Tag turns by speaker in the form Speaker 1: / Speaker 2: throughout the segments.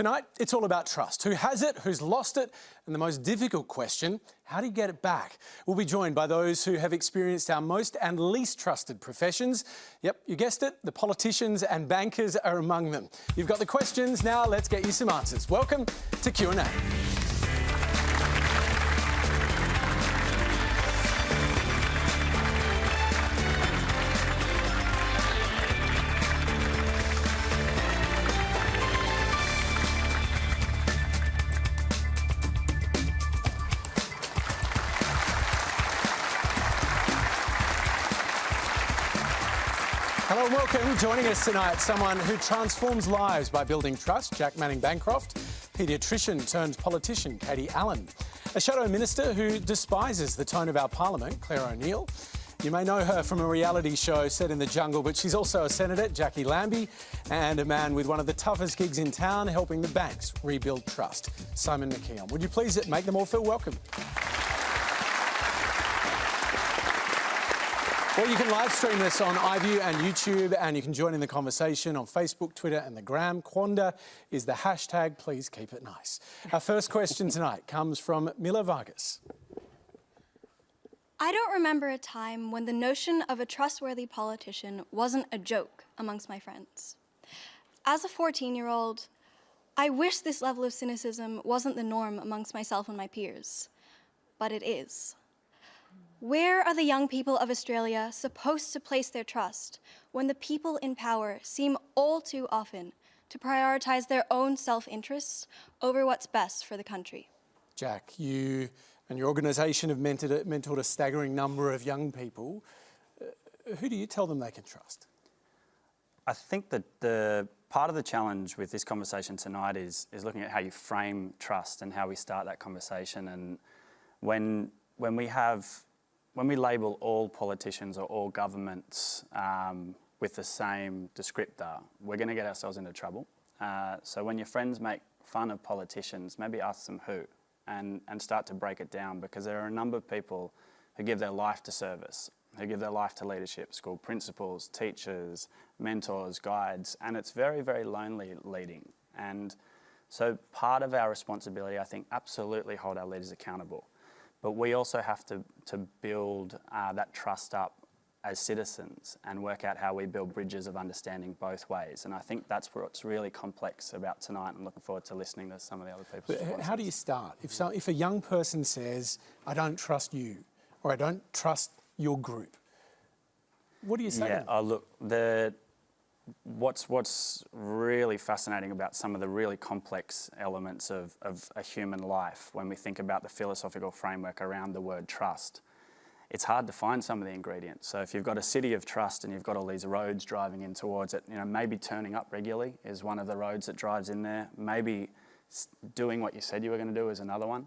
Speaker 1: Tonight, it's all about trust. Who has it, who's lost it, and the most difficult question, how do you get it back? We'll be joined by those who have experienced our most and least trusted professions. Yep, you guessed it, the politicians and bankers are among them. You've got the questions, now let's get you some answers. Welcome to Q&A. Hello and welcome. Joining us tonight, someone who transforms lives by building trust, Jack Bancroft, paediatrician turned politician, Katie Allen, a shadow minister who despises the tone of our parliament, Clare. You may know her from a reality show set in the jungle, but she's also a senator, Jacqui Lambie, and a man with one of the toughest gigs in town, helping the banks rebuild trust, McKeon. Would you please make them all feel welcome? Well, you can live stream this on iView and YouTube, and you can join in the conversation on Facebook, Twitter and the Gram. Quanda is the hashtag. Please keep it nice. Our first question tonight comes from Mila Vargas.
Speaker 2: I don't remember a time when the notion of a trustworthy politician wasn't a joke amongst my friends. As a 14-year-old, I wish this level of cynicism wasn't the norm amongst myself and my peers, but it is. Where are the young people of Australia supposed to place their trust when the people in power seem all too often to prioritise their own self-interests over what's best for the country?
Speaker 1: Jack, you and your organisation have mentored a staggering number of young people. Who do you tell them they can trust?
Speaker 3: I think that the part of the challenge with this conversation tonight is looking at how you frame trust and how we start that conversation. And when we label all politicians or all governments with the same descriptor, we're going to get ourselves into trouble. So when your friends make fun of politicians, maybe ask them who and start to break it down, because there are a number of people who give their life to service, who give their life to leadership, school principals, teachers, mentors, guides, and it's very, very lonely leading. And so part of our responsibility, I think, absolutely hold our leaders accountable. But we also have to build that trust up as citizens and work out how we build bridges of understanding both ways. And I think that's what's really complex about tonight. I'm looking forward to listening to some of the other people's responses. How
Speaker 1: do you start? If a young person says, I don't trust you, or I don't trust your group, what do you say to them?
Speaker 3: Look, what's really fascinating about some of the really complex elements of a human life, when we think about the philosophical framework around the word trust, it's hard to find some of the ingredients. So if you've got a city of trust and you've got all these roads driving in towards it, maybe turning up regularly is one of the roads that drives in there. Maybe doing what you said you were going to do is another one.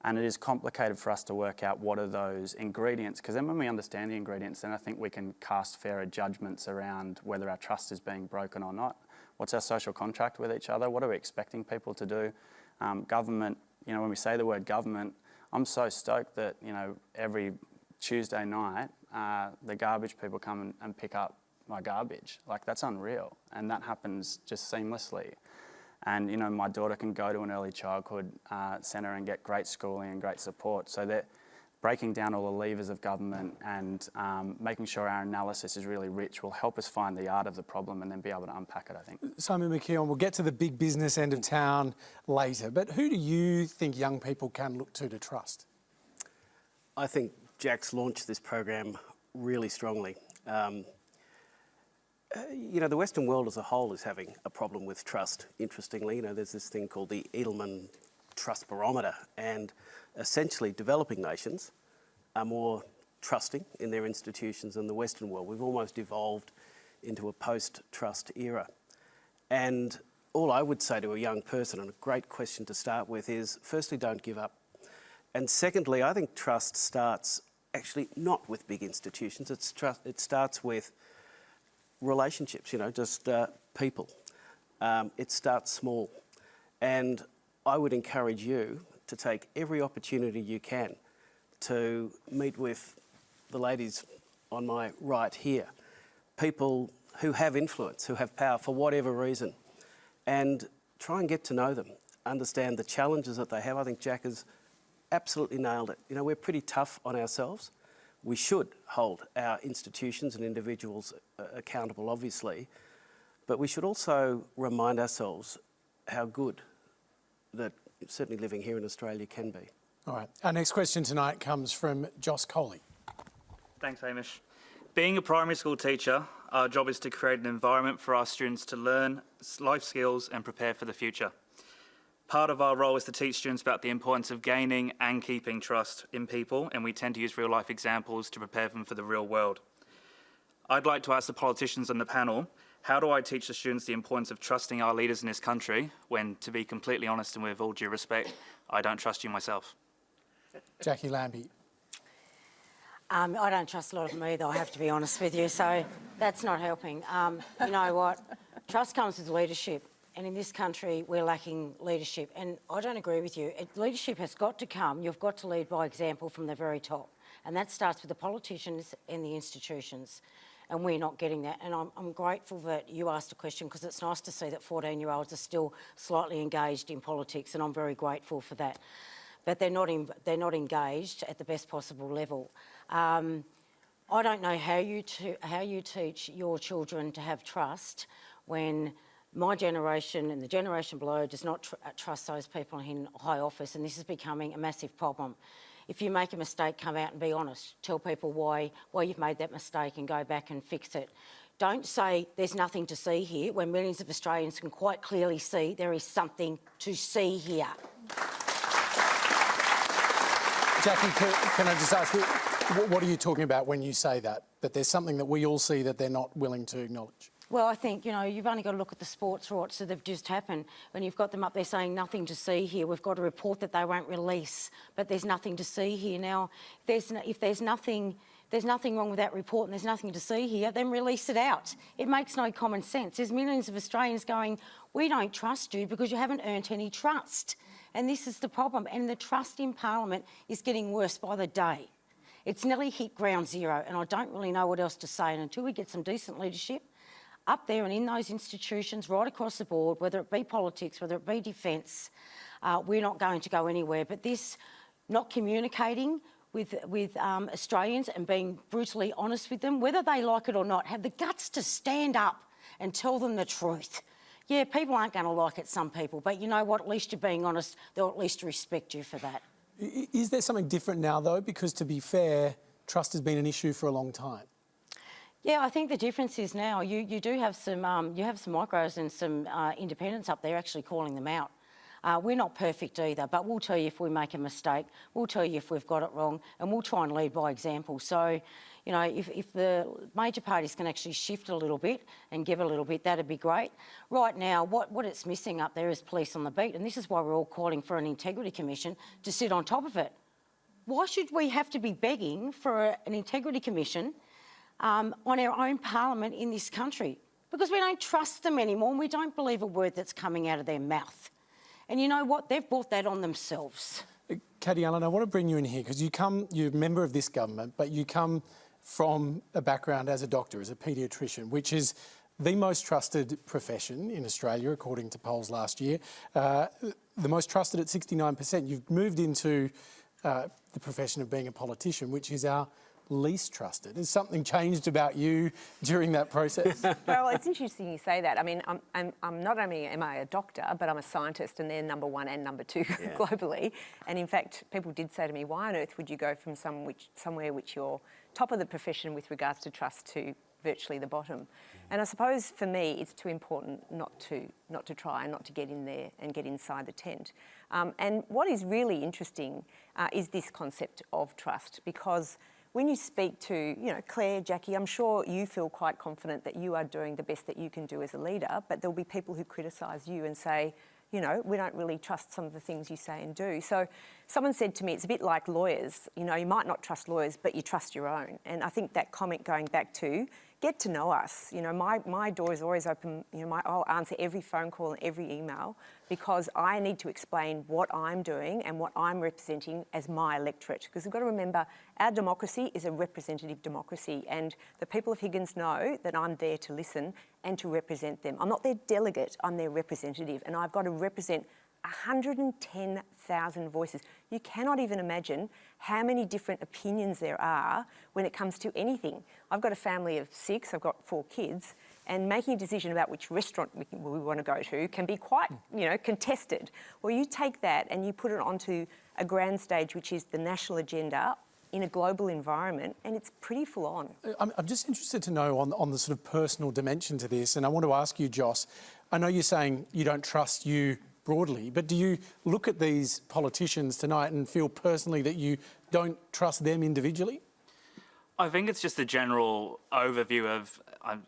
Speaker 3: And it is complicated for us to work out what are those ingredients, because then when we understand the ingredients, then I think we can cast fairer judgments around whether our trust is being broken or not. What's our social contract with each other? What are we expecting people to do? Government, when we say the word government, I'm so stoked that, every Tuesday night, the garbage people come and pick up my garbage. Like, that's unreal. And that happens just seamlessly. And, my daughter can go to an early childhood centre and get great schooling and great support. So that breaking down all the levers of government and making sure our analysis is really rich will help us find the art of the problem and then be able to unpack it, I think.
Speaker 1: McKeon, we'll get to the big business end of town later, but who do you think young people can look to trust?
Speaker 4: I think Jack's launched this program really strongly. The Western world as a whole is having a problem with trust, interestingly. There's this thing called the Edelman Trust Barometer, and essentially developing nations are more trusting in their institutions than the Western world. We've almost evolved into a post-trust era. And all I would say to a young person, and a great question to start with, is firstly, don't give up. And secondly, I think trust starts actually not with big institutions. It starts with relationships, just people. It starts small. And I would encourage you to take every opportunity you can to meet with the ladies on my right here, people who have influence, who have power for whatever reason, and try and get to know them, understand the challenges that they have. I think Jack has absolutely nailed it. You know, we're pretty tough on ourselves. We should hold our institutions and individuals accountable, obviously, but we should also remind ourselves how good that certainly living here in Australia can be.
Speaker 1: All right. Our next question tonight comes from Joss Coley.
Speaker 5: Thanks, Hamish. Being a primary school teacher, our job is to create an environment for our students to learn life skills and prepare for the future. Part of our role is to teach students about the importance of gaining and keeping trust in people, and we tend to use real-life examples to prepare them for the real world. I'd like to ask the politicians on the panel, how do I teach the students the importance of trusting our leaders in this country when, to be completely honest and with all due respect, I don't trust you myself?
Speaker 1: Jacqui Lambie.
Speaker 6: I don't trust a lot of them either, I have to be honest with you, so that's not helping. You know what? Trust comes with leadership, and in this country we're lacking leadership, and I don't agree with you. Leadership has got to come. You've got to lead by example from the very top, and that starts with the politicians and the institutions, and we're not getting that. And I'm grateful that you asked a question, because it's nice to see that 14-year-olds are still slightly engaged in politics, and I'm very grateful for that. But they're not engaged at the best possible level. I don't know how you teach your children to have trust when my generation and the generation below does not trust those people in high office, and this is becoming a massive problem. If you make a mistake, come out and be honest. Tell people why you've made that mistake and go back and fix it. Don't say there's nothing to see here when millions of Australians can quite clearly see there is something to see here.
Speaker 1: Jacqui, can I just ask you, what are you talking about when you say that? That there's something that we all see that they're not willing to acknowledge?
Speaker 6: Well, I think, you know, you've only got to look at the sports riots that have just happened. When you've got them up there saying nothing to see here, we've got a report that they won't release, but there's nothing to see here. Now, if there's nothing wrong with that report and there's nothing to see here, then release it out. It makes no common sense. There's millions of Australians going, we don't trust you because you haven't earned any trust. And this is the problem. And the trust in Parliament is getting worse by the day. It's nearly hit ground zero, and I don't really know what else to say. And until we get some decent leadership up there and in those institutions right across the board, whether it be politics, whether it be defence, we're not going to go anywhere. But this not communicating with Australians and being brutally honest with them, whether they like it or not, have the guts to stand up and tell them the truth. Yeah, people aren't going to like it, some people, but you know what? At least you're being honest. They'll at least respect you for that.
Speaker 1: Is there something different now, though? Because, to be fair, trust has been an issue for a long time.
Speaker 6: Yeah, I think the difference is now you do have some micros and some independents up there actually calling them out. We're not perfect either, but we'll tell you if we make a mistake, we'll tell you if we've got it wrong, and we'll try and lead by example. So, you know, if the major parties can actually shift a little bit and give a little bit, that'd be great. Right now, what it's missing up there is police on the beat, and this is why we're all calling for an integrity commission to sit on top of it. Why should we have to be begging for an integrity commission on our own parliament in this country? Because we don't trust them anymore, and we don't believe a word that's coming out of their mouth. And you know what? They've brought that on themselves.
Speaker 1: Katie Allen, I want to bring you in here because you're a member of this government, but you come from a background as a doctor, as a paediatrician, which is the most trusted profession in Australia, according to polls last year. The most trusted at 69%. You've moved into the profession of being a politician, which is our least trusted. Has something changed about you during that process?
Speaker 7: Well, it's interesting you say that. I mean, I'm not only am I a doctor, but I'm a scientist, and they're number one and number two globally. And in fact, people did say to me, why on earth would you go from somewhere which you're top of the profession with regards to trust to virtually the bottom? And I suppose for me, it's too important not to try and not to get in there and get inside the tent. And what is really interesting is this concept of trust, because when you speak to, you know, Clare, Jacqui, I'm sure you feel quite confident that you are doing the best that you can do as a leader, but there'll be people who criticise you and say, you know, we don't really trust some of the things you say and do. So someone said to me, it's a bit like lawyers. You know, you might not trust lawyers, but you trust your own. And I think that comment going back to, get to know us. You know, my door is always open. You know, I'll answer every phone call and every email because I need to explain what I'm doing and what I'm representing as my electorate. Because we've got to remember, our democracy is a representative democracy, and the people of Higgins know that I'm there to listen and to represent them. I'm not their delegate, I'm their representative, and I've got to represent 110,000 voices. You cannot even imagine how many different opinions there are when it comes to anything. I've got a family of 6, I've got 4 kids, and making a decision about which restaurant we want to go to can be quite, you know, contested. Well, you take that and you put it onto a grand stage, which is the national agenda, in a global environment, and it's pretty full on.
Speaker 1: I'm just interested to know on the sort of personal dimension to this, and I want to ask you, Joss, I know you're saying you don't trust you broadly, but do you look at these politicians tonight and feel personally that you don't trust them individually?
Speaker 5: I think it's just a general overview of,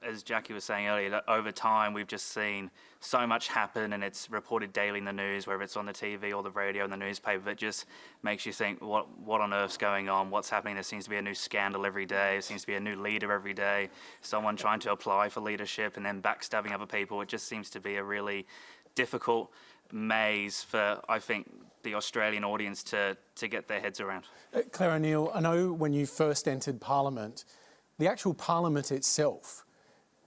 Speaker 5: as Jacqui was saying earlier, that over time we've just seen so much happen, and it's reported daily in the news, whether it's on the TV or the radio and the newspaper. It just makes you think, what on earth's going on? What's happening? There seems to be a new scandal every day. There seems to be a new leader every day. Someone trying to apply for leadership and then backstabbing other people. It just seems to be a really difficult maze for, I think, the Australian audience to get their heads around.
Speaker 1: Clare O'Neill, I know when you first entered Parliament, the actual Parliament itself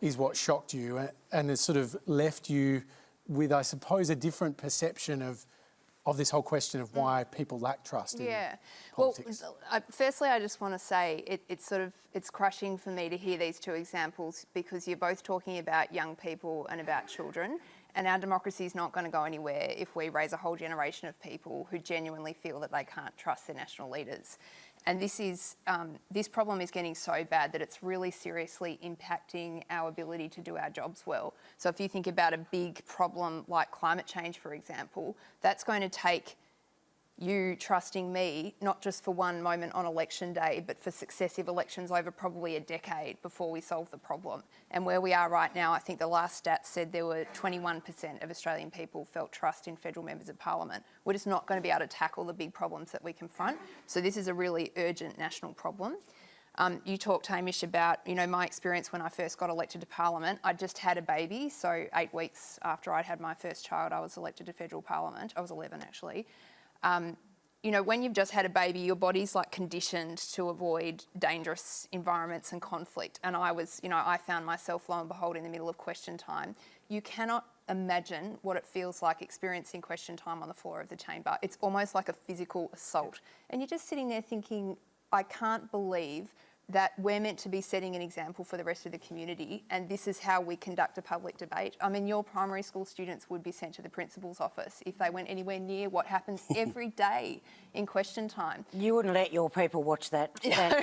Speaker 1: is what shocked you and has sort of left you with, I suppose, a different perception of this whole question of why people lack trust in politics.
Speaker 8: Well, firstly, I just want to say it's crushing for me to hear these two examples, because you're both talking about young people and about children. And our democracy is not going to go anywhere if we raise a whole generation of people who genuinely feel that they can't trust their national leaders. And this problem is getting so bad that it's really seriously impacting our ability to do our jobs well. So if you think about a big problem like climate change, for example, that's going to take you trusting me, not just for one moment on election day, but for successive elections over probably a decade before we solve the problem. And where we are right now, I think the last stats said there were 21% of Australian people felt trust in federal members of parliament. We're just not going to be able to tackle the big problems that we confront. So this is a really urgent national problem. You talked, Hamish, about, you know, my experience when I first got elected to Parliament. I just had a baby, so 8 weeks after I'd had my first child, I was elected to federal Parliament. I was 11, actually. You know, when you've just had a baby, your body's like conditioned to avoid dangerous environments and conflict. And I found myself, lo and behold, in the middle of question time. You cannot imagine what it feels like experiencing question time on the floor of the chamber. It's almost like a physical assault. And you're just sitting there thinking, I can't believe that we're meant to be setting an example for the rest of the community, and this is how we conduct a public debate. I mean, your primary school students would be sent to the principal's office if they went anywhere near what happens every day in question time.
Speaker 6: You wouldn't let your people watch that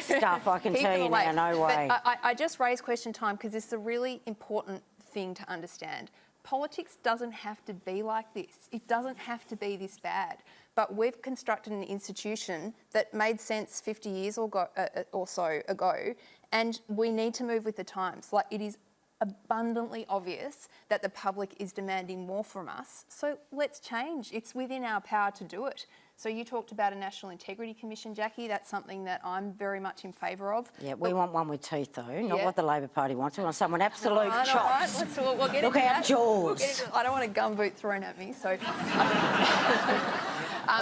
Speaker 6: stuff, I can tell you now, no way.
Speaker 8: But I just raise question time because it's a really important thing to understand. Politics doesn't have to be like this. It doesn't have to be this bad. But we've constructed an institution that made sense 50 years or so ago, and we need to move with the times. Like, it is abundantly obvious that the public is demanding more from us, so let's change. It's within our power to do it. So you talked about a National Integrity Commission, Jacqui. That's something that I'm very much in favour of.
Speaker 6: Yeah, we want one with teeth, though, not what the Labor Party wants. We want someone absolute chops.
Speaker 8: Right, we'll get
Speaker 6: Look
Speaker 8: into
Speaker 6: out,
Speaker 8: that.
Speaker 6: Jaws.
Speaker 8: I don't want a gumboot thrown at me, so...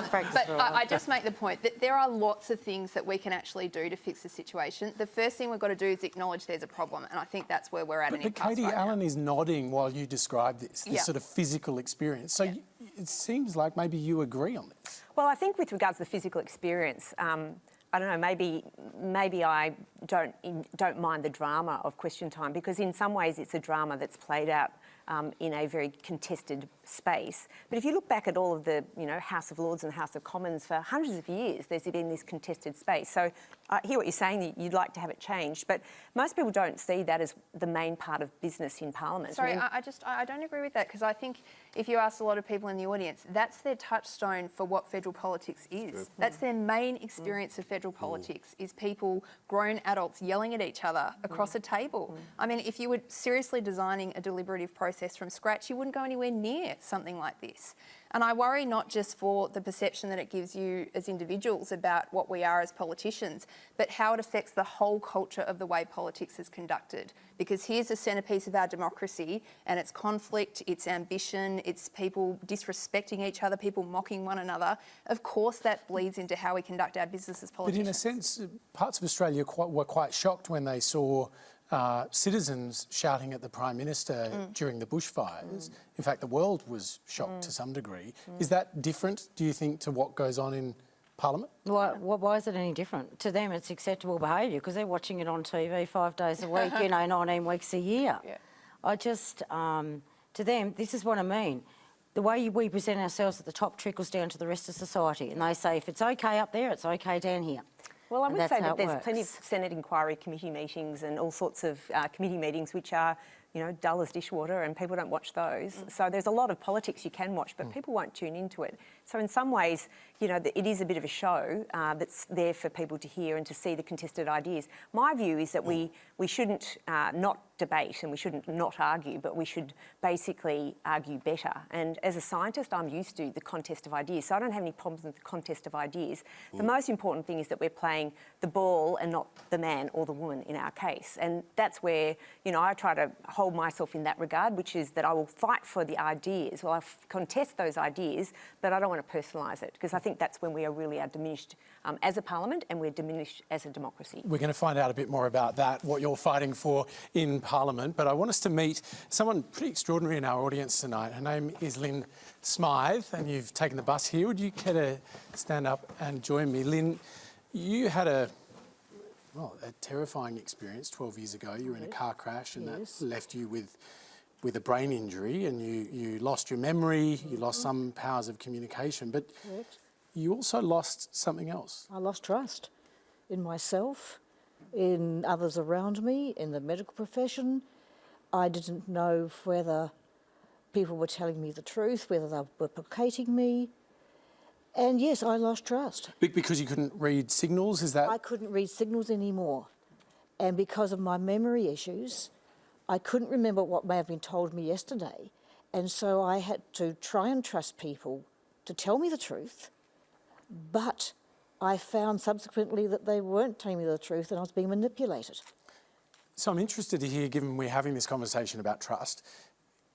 Speaker 8: But I just make the point that there are lots of things that we can actually do to fix the situation. The first thing we've got to do is acknowledge there's a problem, and I think that's where we're at an impasse.
Speaker 1: But Katie, Allen is nodding while you describe this sort of physical experience. So it seems like maybe you agree on this.
Speaker 7: Well, I think with regards to the physical experience, I don't know, maybe I don't mind the drama of question time, because in some ways it's a drama that's played out in a very contested space. But if you look back at all of the, House of Lords and House of Commons for hundreds of years, there's been this contested space. So I hear what you're saying, that you'd like to have it changed, but most people don't see that as the main part of business in Parliament.
Speaker 8: Sorry, I don't agree with that, because I think if you ask a lot of people in the audience, that's their touchstone for what federal politics is. That's their main experience of federal politics, is people, grown adults, yelling at each other across a table. I mean, if you were seriously designing a deliberative process from scratch, you wouldn't go anywhere near against something like this. And I worry not just for the perception that it gives you as individuals about what we are as politicians, but how it affects the whole culture of the way politics is conducted. Because here's the centrepiece of our democracy, and it's conflict, it's ambition, it's people disrespecting each other, people mocking one another. Of course that bleeds into how we conduct our business as politicians.
Speaker 1: But in a sense, parts of Australia were quite shocked when they saw citizens shouting at the Prime Minister during the bushfires. In fact, the world was shocked to some degree. Is that different, do you think, to what goes on in Parliament?
Speaker 6: Why is it any different? To them, it's acceptable behaviour because they're watching it on TV 5 days a week, 19 weeks a year. Yeah. To them, this is what I mean. The way we present ourselves at the top trickles down to the rest of society, and they say if it's okay up there, it's okay down here.
Speaker 7: Well, I would say that there's plenty of Senate inquiry committee meetings and all sorts of committee meetings which are, dull as dishwater, and people don't watch those. So there's a lot of politics you can watch, but people won't tune into it. So in some ways, it is a bit of a show that's there for people to hear and to see the contested ideas. My view is that we shouldn't not debate and we shouldn't not argue, but we should basically argue better. And as a scientist, I'm used to the contest of ideas, so I don't have any problems with the contest of ideas. The most important thing is that we're playing the ball and not the man or the woman in our case. And that's where, I try to hold myself in that regard, which is that I will fight for the ideas. Well, I contest those ideas, but I don't want to personalise it, because I think that's when we are diminished as a parliament and we're diminished as a democracy.
Speaker 1: We're going to find out a bit more about that, what you're fighting for in Parliament, but I want us to meet someone pretty extraordinary in our audience tonight. Her name is Lynn Smythe, and you've taken the bus here. Would you care to stand up and join me? Lynn, you had a terrifying experience 12 years ago. You were in a car crash and that left you with a brain injury, and you lost your memory, you lost some powers of communication, but you also lost something else.
Speaker 9: I lost trust in myself, in others around me, in the medical profession. I didn't know whether people were telling me the truth, whether they were placating me. And yes, I lost trust.
Speaker 1: Because you couldn't read signals, is that?
Speaker 9: I couldn't read signals anymore. And because of my memory issues, I couldn't remember what may have been told me yesterday. And so I had to try and trust people to tell me the truth. But I found subsequently that they weren't telling me the truth and I was being manipulated.
Speaker 1: So I'm interested to hear, given we're having this conversation about trust,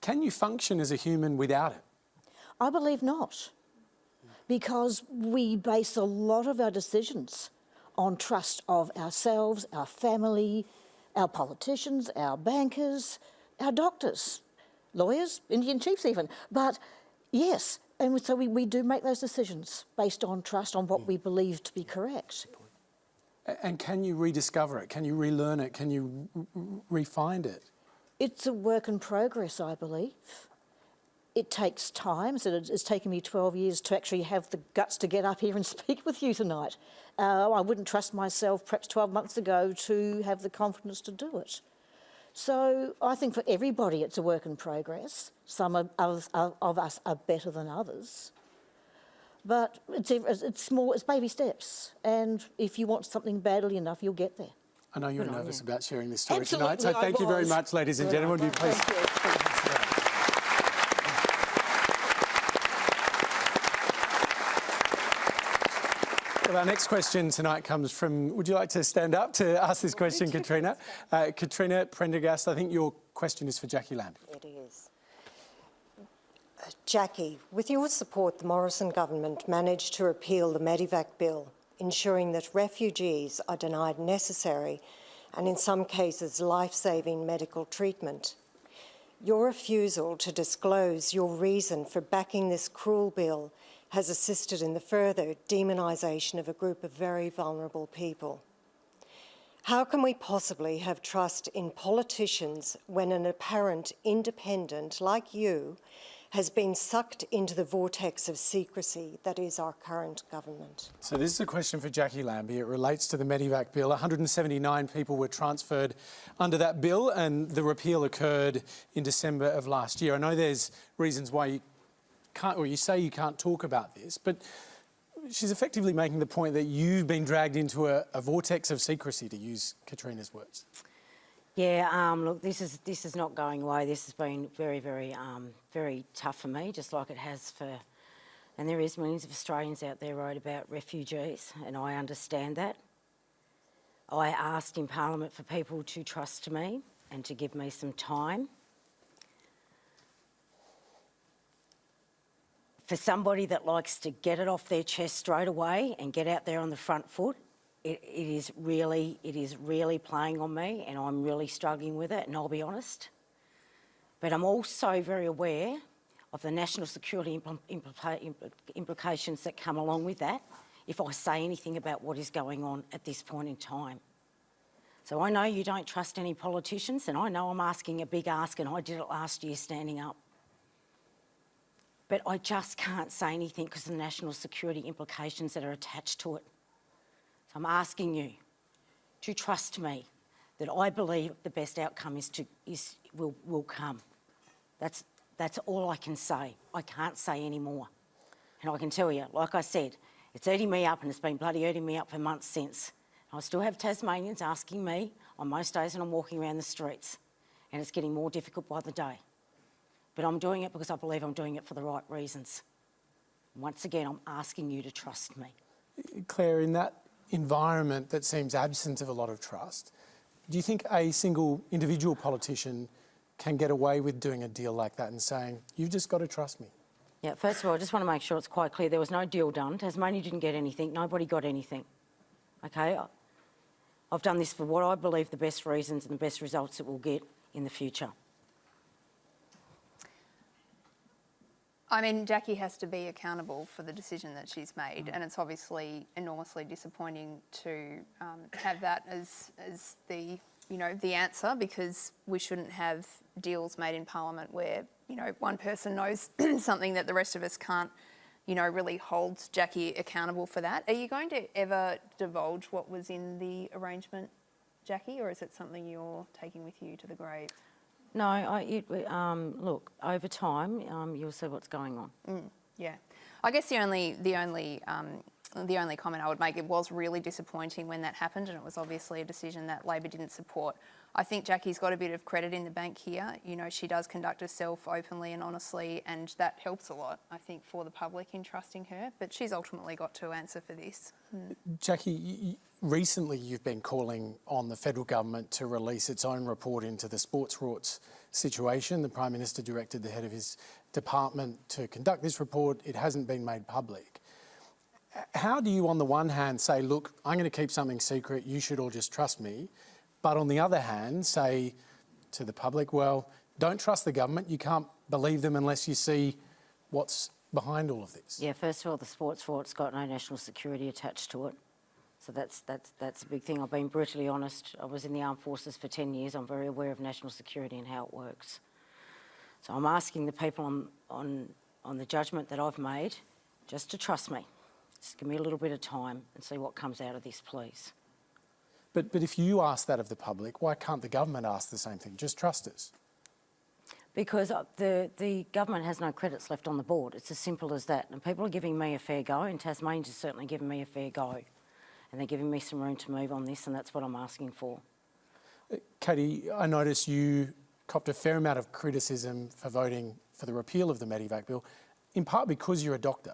Speaker 1: can you function as a human without it?
Speaker 9: I believe not. Because we base a lot of our decisions on trust of ourselves, our family, our politicians, our bankers, our doctors, lawyers, Indian chiefs even. But yes, and so we do make those decisions based on trust, on what we believe to be correct.
Speaker 1: And can you rediscover it? Can you relearn it? Can you re-find it?
Speaker 9: It's a work in progress, I believe. It takes time, so it's taken me 12 years to actually have the guts to get up here and speak with you tonight. I wouldn't trust myself perhaps 12 months ago to have the confidence to do it. So I think for everybody it's a work in progress. Some of us are better than others. But it's small, it's baby steps. And if you want something badly enough, you'll get there.
Speaker 1: I know you're nervous about sharing this story
Speaker 9: Absolutely,
Speaker 1: tonight, so thank you very much, ladies and gentlemen. Would you please... Well, our next question tonight comes from, would you like to stand up to ask this question, Katrina? Katrina Prendergast, I think your question is for Jacqui Lambie.
Speaker 10: It is. Jacqui, with your support, the Morrison government managed to repeal the Medivac bill, ensuring that refugees are denied necessary and in some cases life-saving medical treatment. Your refusal to disclose your reason for backing this cruel bill has assisted in the further demonisation of a group of very vulnerable people. How can we possibly have trust in politicians when an apparent independent like you has been sucked into the vortex of secrecy that is our current government?
Speaker 1: So this is a question for Jacqui Lambie. It relates to the Medivac bill. 179 people were transferred under that bill and the repeal occurred in December of last year. I know there's reasons why you can't, or you say you can't talk about this, but she's effectively making the point that you've been dragged into a vortex of secrecy, to use Katrina's words.
Speaker 6: Yeah, look, this is not going away. This has been very, very tough for me, just like it has for, and there is millions of Australians out there worried about refugees, and I understand that. I asked in Parliament for people to trust me and to give me some time. For somebody that likes to get it off their chest straight away and get out there on the front foot, it is really playing on me, and I'm really struggling with it, and I'll be honest. But I'm also very aware of the national security implications that come along with that if I say anything about what is going on at this point in time. So I know you don't trust any politicians, and I know I'm asking a big ask, and I did it last year standing up. But I just can't say anything because of the national security implications that are attached to it. So I'm asking you to trust me that I believe the best outcome will come. That's all I can say. I can't say any more. And I can tell you, like I said, it's eating me up, and it's been bloody eating me up for months since. I still have Tasmanians asking me on most days when I'm walking around the streets, and it's getting more difficult by the day. But I'm doing it because I believe I'm doing it for the right reasons. Once again, I'm asking you to trust me.
Speaker 1: Clare, in that environment that seems absent of a lot of trust, do you think a single individual politician can get away with doing a deal like that and saying, you've just got to trust me?
Speaker 6: Yeah, first of all, I just want to make sure it's quite clear there was no deal done. Tasmania didn't get anything. Nobody got anything. Okay? I've done this for what I believe the best reasons and the best results it will get in the future.
Speaker 8: I mean, Jacqui has to be accountable for the decision that she's made, and it's obviously enormously disappointing to have that as the answer, because we shouldn't have deals made in Parliament where one person knows something that the rest of us can't, really hold Jacqui accountable for that. Are you going to ever divulge what was in the arrangement, Jacqui, or is it something you're taking with you to the grave?
Speaker 6: No, look, over time, you'll see what's going on.
Speaker 8: Yeah. I guess the only comment I would make, it was really disappointing when that happened, and it was obviously a decision that Labor didn't support. I think Jacqui's got a bit of credit in the bank here. She does conduct herself openly and honestly, and that helps a lot, I think, for the public in trusting her. But she's ultimately got to answer for this.
Speaker 1: Jacqui, recently you've been calling on the federal government to release its own report into the sports rorts situation. The Prime Minister directed the head of his department to conduct this report. It hasn't been made public. How do you, on the one hand, say, look, I'm going to keep something secret, you should all just trust me, but on the other hand, say to the public, well, don't trust the government, you can't believe them unless you see what's behind all of this?
Speaker 6: Yeah, first of all, the sports rort's got no national security attached to it. So that's a big thing. I've been brutally honest. I was in the armed forces for 10 years. I'm very aware of national security and how it works. So I'm asking the people on the judgment that I've made just to trust me. Just give me a little bit of time and see what comes out of this, please.
Speaker 1: But if you ask that of the public, why can't the government ask the same thing? Just trust us.
Speaker 6: Because the government has no credits left on the board. It's as simple as that. And people are giving me a fair go, and Tasmanians are certainly giving me a fair go. And they're giving me some room to move on this, and that's what I'm asking for.
Speaker 1: Katie, I notice you copped a fair amount of criticism for voting for the repeal of the Medivac bill, in part because you're a doctor.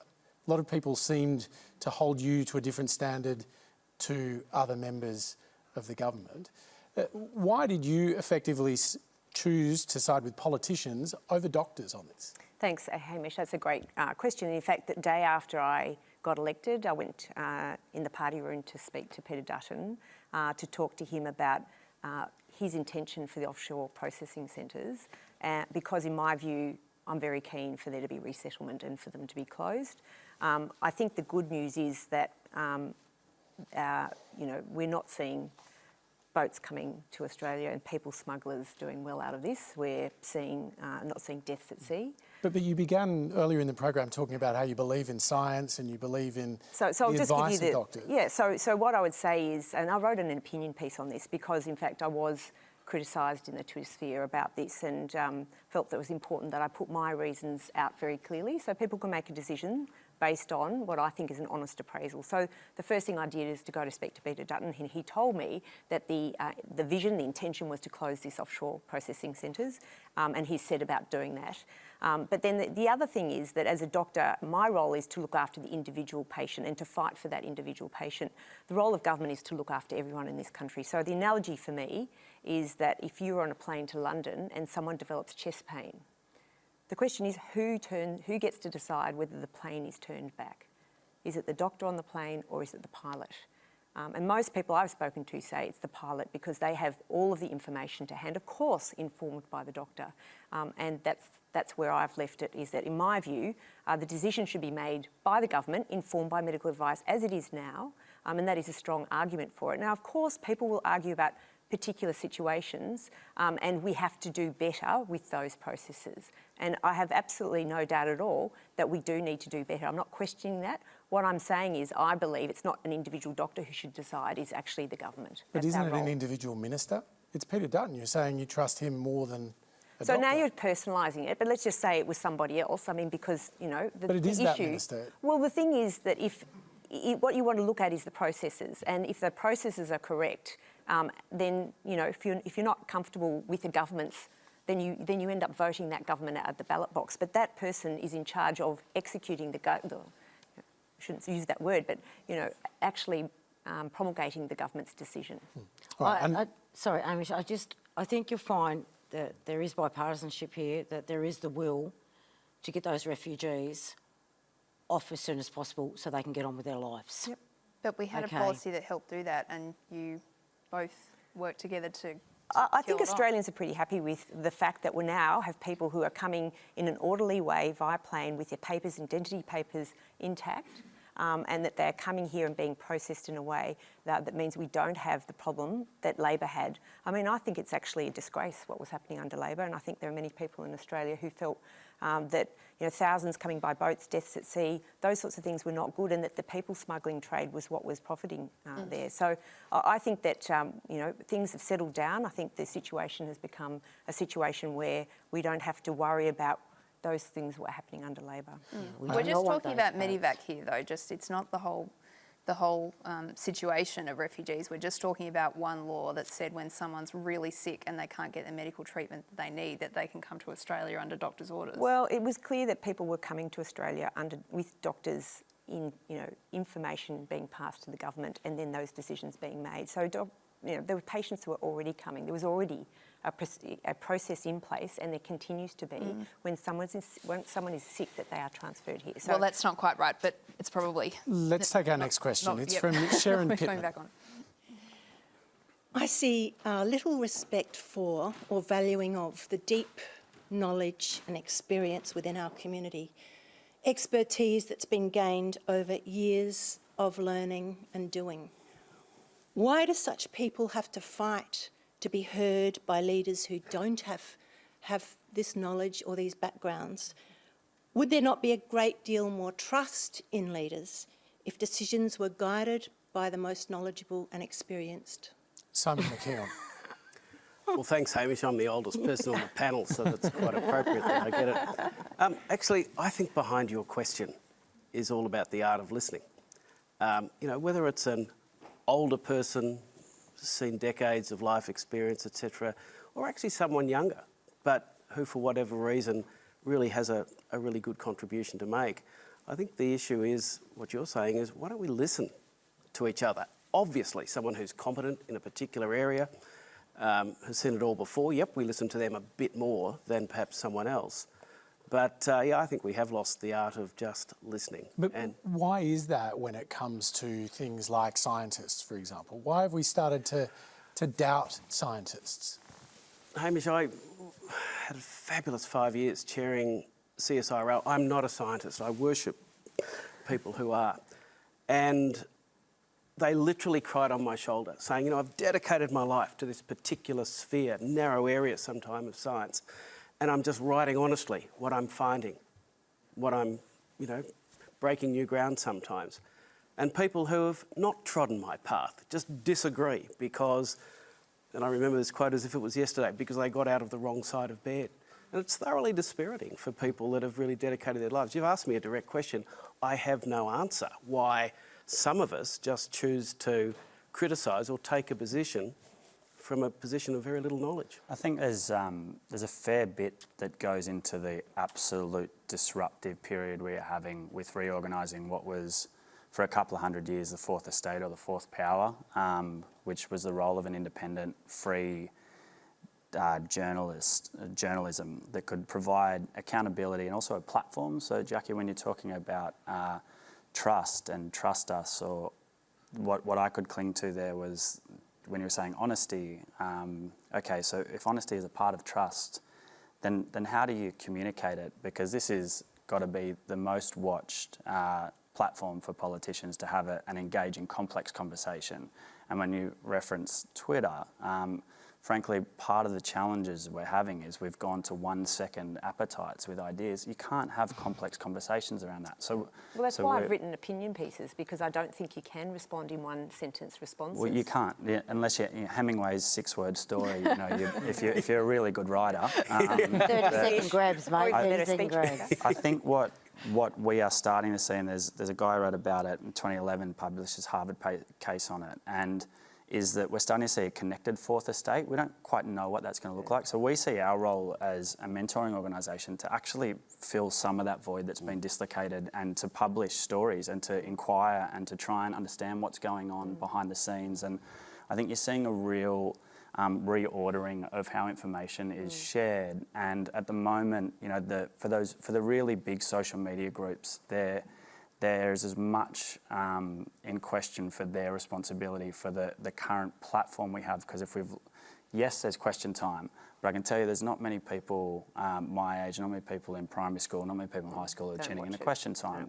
Speaker 1: A lot of people seemed to hold you to a different standard to other members of the government. Why did you effectively choose to side with politicians over doctors on this?
Speaker 7: Thanks, Hamish. That's a great question. In fact, the day after I got elected, I went in the party room to speak to Peter Dutton to talk to him about his intention for the offshore processing centres, because in my view, I'm very keen for there to be resettlement and for them to be closed. I think the good news is that we're not seeing boats coming to Australia and people smugglers doing well out of this. We're not seeing deaths at sea.
Speaker 1: But you began earlier in the program talking about how you believe in science and you believe in the advice of doctors.
Speaker 7: Yeah, so what I would say is, and I wrote an opinion piece on this because in fact I was criticised in the Twitter sphere about this, and felt that it was important that I put my reasons out very clearly so people can make a decision based on what I think is an honest appraisal. So the first thing I did is to go to speak to Peter Dutton, and he told me that the vision, the intention was to close these offshore processing centres, and he said about doing that. But then the other thing is that as a doctor, my role is to look after the individual patient and to fight for that individual patient. The role of government is to look after everyone in this country. So the analogy for me is that if you're on a plane to London and someone develops chest pain, the question is who gets to decide whether the plane is turned back? Is it the doctor on the plane or is it the pilot? And most people I've spoken to say it's the pilot because they have all of the information to hand, of course informed by the doctor. And that's where I've left it, is that in my view, the decision should be made by the government, informed by medical advice as it is now, and that is a strong argument for it. Now, of course, people will argue about particular situations, and we have to do better with those processes. And I have absolutely no doubt at all that we do need to do better. I'm not questioning that. What I'm saying is I believe it's not an individual doctor who should decide, it's actually the government.
Speaker 1: But
Speaker 7: That's
Speaker 1: isn't
Speaker 7: our
Speaker 1: it
Speaker 7: role.
Speaker 1: an individual minister? It's Peter Dutton. You're saying you trust him more than a
Speaker 7: So
Speaker 1: doctor.
Speaker 7: now you're personalising it, but let's just say it was somebody else. I mean, because, you know, the
Speaker 1: But it is
Speaker 7: issue...
Speaker 1: that minister.
Speaker 7: Well, the thing is that what you want to look at is the processes, and if the processes are correct, then, you know, if you're not comfortable with the government's, then you end up voting that government out of the ballot box. But that person is in charge of executing I shouldn't use that word, but, you know, actually promulgating the government's decision.
Speaker 1: Right,
Speaker 6: Sorry, Amish, I think you'll find that there is bipartisanship here, that there is the will to get those refugees off as soon as possible so they can get on with their lives.
Speaker 8: Yep. But we had
Speaker 6: Okay.
Speaker 8: a policy that helped do that, and you both worked together to
Speaker 7: I think
Speaker 8: kill it off.
Speaker 7: Australians are pretty happy with the fact that we now have people who are coming in an orderly way via plane with their papers, identity papers intact, and that they're coming here and being processed in a way that means we don't have the problem that Labor had. I mean, I think it's actually a disgrace what was happening under Labor, and I think there are many people in Australia who felt that, you know, thousands coming by boats, deaths at sea, those sorts of things were not good, and that the people smuggling trade was what was profiting there. So I think that, you know, things have settled down. I think the situation has become a situation where we don't have to worry about those things that were happening under Labor.
Speaker 8: We're just talking about Medivac here, though. It's not the whole situation of refugees. We're just talking about one law that said when someone's really sick and they can't get the medical treatment that they need, that they can come to Australia under doctor's orders.
Speaker 7: Well, it was clear that people were coming to Australia with doctors in, you know, information being passed to the government and then those decisions being made. So, you know, there were patients who were already coming. There was already a process in place, and there continues to be when someone is sick that they are transferred here. So,
Speaker 8: well, that's not quite right, but it's probably...
Speaker 1: Let's take our next question. It's from Sharon
Speaker 8: We're
Speaker 1: Pittman.
Speaker 8: going back on.
Speaker 11: I see little respect for or valuing of the deep knowledge and experience within our community. Expertise that's been gained over years of learning and doing. Why do such people have to fight to be heard by leaders who don't have this knowledge or these backgrounds? Would there not be a great deal more trust in leaders if decisions were guided by the most knowledgeable and experienced?
Speaker 1: Simon McKeon.
Speaker 4: Well, thanks, Hamish. I'm the oldest person on the panel, so that's quite appropriate that I get it. Actually, I think behind your question is all about the art of listening. You know, whether it's an older person, seen decades of life experience, etc., or actually someone younger, but who, for whatever reason, really has a really good contribution to make. I think the issue is, what you're saying is, why don't we listen to each other? Obviously, someone who's competent in a particular area, has seen it all before. Yep, we listen to them a bit more than perhaps someone else. But yeah, I think we have lost the art of just listening.
Speaker 1: But why is that when it comes to things like scientists, for example? Why have we started to doubt scientists?
Speaker 4: Hamish, I had a fabulous 5 years chairing CSIRO. I'm not a scientist. I worship people who are. And they literally cried on my shoulder, saying, you know, I've dedicated my life to this particular sphere, narrow area sometimes of science, and I'm just writing honestly what I'm finding, what I'm, you know, breaking new ground sometimes. And people who have not trodden my path just disagree because And I remember this quote as if it was yesterday, because they got out of the wrong side of bed. And it's thoroughly dispiriting for people that have really dedicated their lives. You've asked me a direct question. I have no answer why some of us just choose to criticise or take a position from a position of very little knowledge.
Speaker 3: I think there's a fair bit that goes into the absolute disruptive period we are having with reorganising what was, for a couple of hundred years, the fourth estate or the fourth power, which was the role of an independent, free journalism that could provide accountability and also a platform. So, Jacqui, when you're talking about trust and trust us, or what I could cling to there was when you were saying honesty. Okay, so if honesty is a part of trust, then how do you communicate it? Because this is got to be the most watched platform for politicians to have an engaging, complex conversation. And when you reference Twitter, frankly, part of the challenges we're having is we've gone to 1 second appetites with ideas. You can't have complex conversations around that. Well,
Speaker 7: that's why I've written opinion pieces, because I don't think you can respond in 1 sentence responses.
Speaker 3: Well, you can't, unless Hemingway's 6-word story, if you're a really good writer.
Speaker 6: 30-second grabs, mate. 30-second grabs.
Speaker 3: I think what we are starting to see, and there's a guy who wrote about it in 2011, published his Harvard case on it, and is that we're starting to see a connected fourth estate. We don't quite know what that's going to look like. So we see our role as a mentoring organisation to actually fill some of that void that's been dislocated, and to publish stories and to inquire and to try and understand what's going on behind the scenes. And I think you're seeing a real reordering of how information is shared. And at the moment, for the really big social media groups, there's as much in question for their responsibility for the current platform we have. Because yes, there's question time, but I can tell you there's not many people my age, not many people in primary school, not many people in high school who are tuning into question time.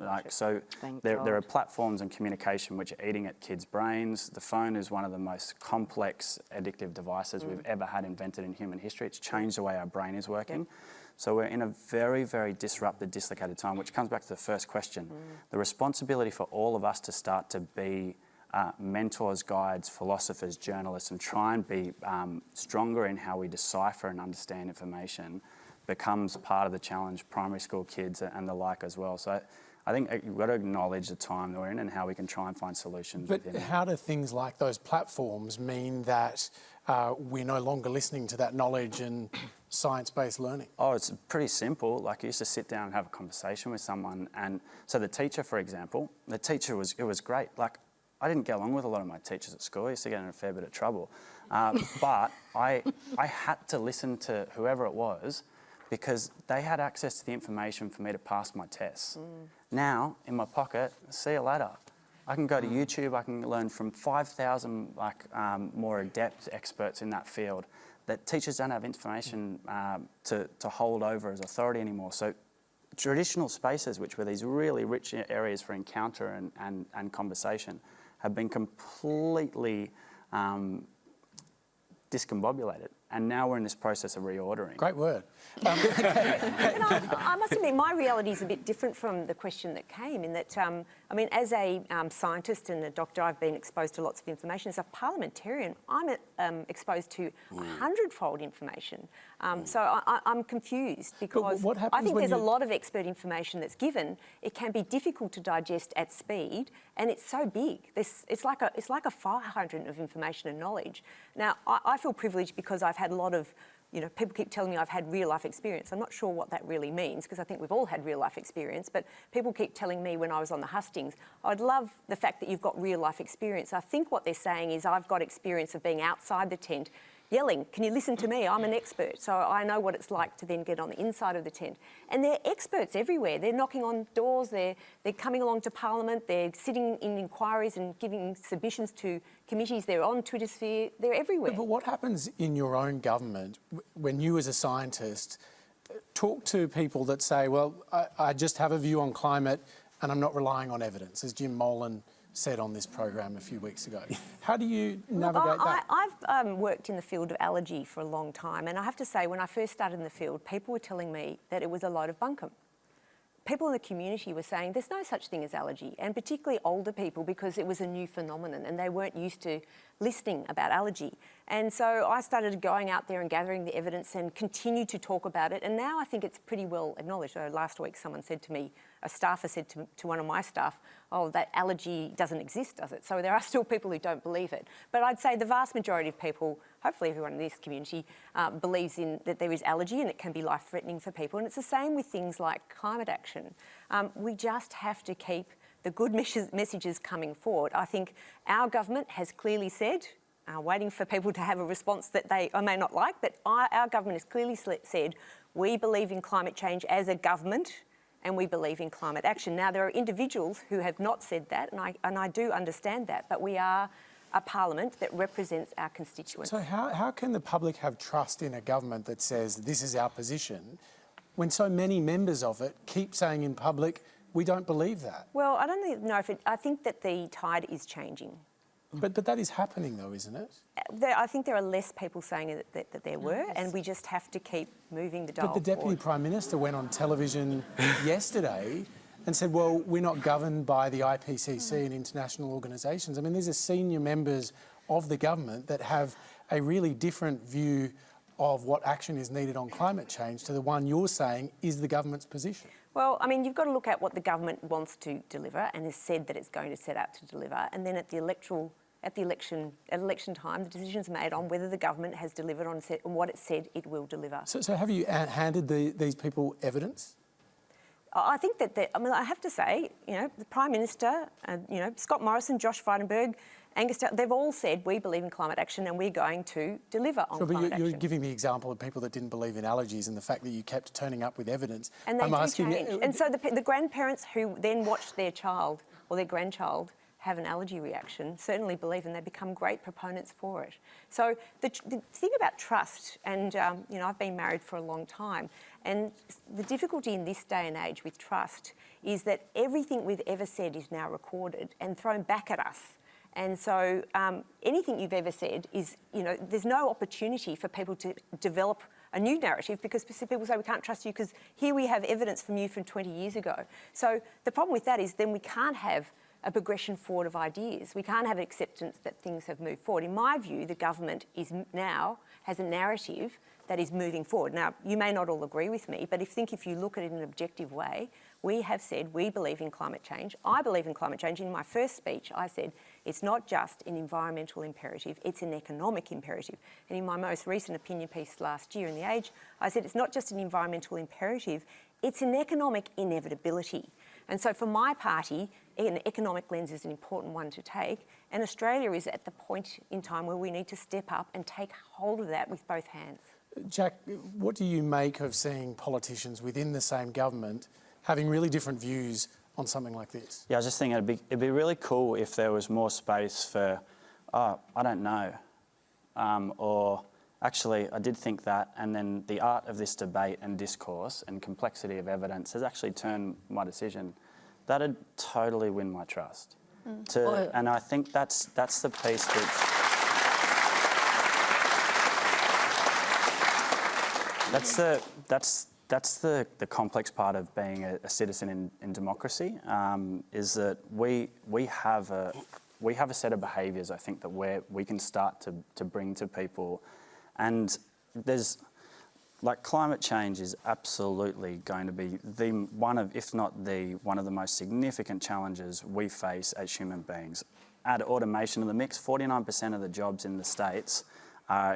Speaker 3: There are platforms and communication which are eating at kids' brains. The phone is one of the most complex, addictive devices we've ever had invented in human history. It's changed the way our brain is working. So we're in a very, very disrupted, dislocated time, which comes back to the first question. The responsibility for all of us to start to be mentors, guides, philosophers, journalists, and try and be stronger in how we decipher and understand information becomes part of the challenge, primary school kids and the like as well. So I think you've got to acknowledge the time that we're in and how we can try and find solutions.
Speaker 1: But how do things like those platforms mean that we're no longer listening to that knowledge and science-based learning?
Speaker 3: Oh, it's pretty simple. Like, you used to sit down and have a conversation with someone, and so the teacher, for example, it was great. Like, I didn't get along with a lot of my teachers at school. I used to get in a fair bit of trouble. But I had to listen to whoever it was, because they had access to the information for me to pass my tests. Now, in my pocket, see you later. I can go to YouTube, I can learn from 5,000 more adept experts in that field, that teachers don't have information to hold over as authority anymore. So traditional spaces, which were these really rich areas for encounter and conversation, have been completely discombobulated. And now we're in this process of reordering.
Speaker 1: Great word.
Speaker 7: I must admit, my reality is a bit different from the question that came, in that, as a scientist and a doctor, I've been exposed to lots of information. As a parliamentarian, I'm exposed to 100-fold information. So I'm confused, because I think there's a lot of expert information that's given. It can be difficult to digest at speed, and it's so big. It's like a fire hydrant of information and knowledge. Now, I feel privileged because I've had a lot of, people keep telling me I've had real life experience. I'm not sure what that really means, because I think we've all had real life experience, but people keep telling me when I was on the hustings, I'd love the fact that you've got real life experience. I think what they're saying is I've got experience of being outside the tent, yelling, can you listen to me? I'm an expert. So I know what it's like to then get on the inside of the tent. And they're experts everywhere. They're knocking on doors, they're coming along to Parliament, they're sitting in inquiries and giving submissions to committees, they're on Twitter sphere, they're everywhere.
Speaker 1: But what happens in your own government when you, as a scientist, talk to people that say, well, I just have a view on climate and I'm not relying on evidence, as Jim Molan said on this program a few weeks ago. How do you navigate that?
Speaker 7: I've worked in the field of allergy for a long time, and I have to say, when I first started in the field, people were telling me that it was a load of bunkum. people in the community were saying there's no such thing as allergy, and particularly older people, because it was a new phenomenon and they weren't used to listening about allergy. And so I started going out there and gathering the evidence and continued to talk about it. And now I think it's pretty well acknowledged. So last week someone said to me, a staffer said to one of my staff, oh, that allergy doesn't exist, does it? So there are still people who don't believe it. But I'd say the vast majority of people, hopefully everyone in this community, believes in that there is allergy and it can be life-threatening for people. And it's the same with things like climate action. We just have to keep the good messages coming forward. I think our government has clearly said, waiting for people to have a response that they may not like, but our government has clearly said we believe in climate change as a government and we believe in climate action. Now, there are individuals who have not said that, and I do understand that, but we are a parliament that represents our constituents.
Speaker 1: So how can the public have trust in a government that says this is our position when so many members of it keep saying in public, we don't believe that?
Speaker 7: Well, I don't know if I think that the tide is changing.
Speaker 1: But that is happening though, isn't it?
Speaker 7: I think there are less people saying that there were, and we just have to keep moving the dial
Speaker 1: But the Deputy
Speaker 7: forward.
Speaker 1: Prime Minister went on television yesterday and said, well, we're not governed by the IPCC and international organisations. I mean, these are senior members of the government that have a really different view of what action is needed on climate change to the one you're saying is the government's position.
Speaker 7: Well, I mean, you've got to look at what the government wants to deliver and has said that it's going to set out to deliver, and then at election time, the decision's made on whether the government has delivered on what it said it will deliver.
Speaker 1: So have you handed these people evidence?
Speaker 7: I think that, I have to say, the Prime Minister, Scott Morrison, Josh Frydenberg, Angus, they've all said we believe in climate action and we're going to deliver on climate action.
Speaker 1: You're giving the example of people that didn't believe in allergies and the fact that you kept turning up with evidence.
Speaker 7: And they do change. And so the grandparents who then watch their child or their grandchild have an allergy reaction certainly believe, and they become great proponents for it. So the thing about trust, and I've been married for a long time, and the difficulty in this day and age with trust is that everything we've ever said is now recorded and thrown back at us. And so anything you've ever said is, there's no opportunity for people to develop a new narrative because people say we can't trust you because here we have evidence from you from 20 years ago. So the problem with that is then we can't have a progression forward of ideas. We can't have acceptance that things have moved forward. In my view, the government has a narrative that is moving forward. Now, you may not all agree with me, but if you look at it in an objective way, we have said we believe in climate change. I believe in climate change. In my first speech, I said it's not just an environmental imperative, it's an economic imperative. And in my most recent opinion piece last year in The Age, I said it's not just an environmental imperative, it's an economic inevitability. And so for my party, an economic lens is an important one to take, and Australia is at the point in time where we need to step up and take hold of that with both hands.
Speaker 1: Jack, what do you make of seeing politicians within the same government having really different views on something like this?
Speaker 3: Yeah, I was just thinking it'd be really cool if there was more space for, I don't know, or actually I did think that, and then the art of this debate and discourse and complexity of evidence has actually turned my decision. That'd totally win my trust. And I think that's the piece that's the complex part of being a citizen in democracy, is that we have a set of behaviours, I think, that we can start to bring to people. And there's, climate change is absolutely going to be one of the most significant challenges we face as human beings. Add automation to the mix, 49% of the jobs in the States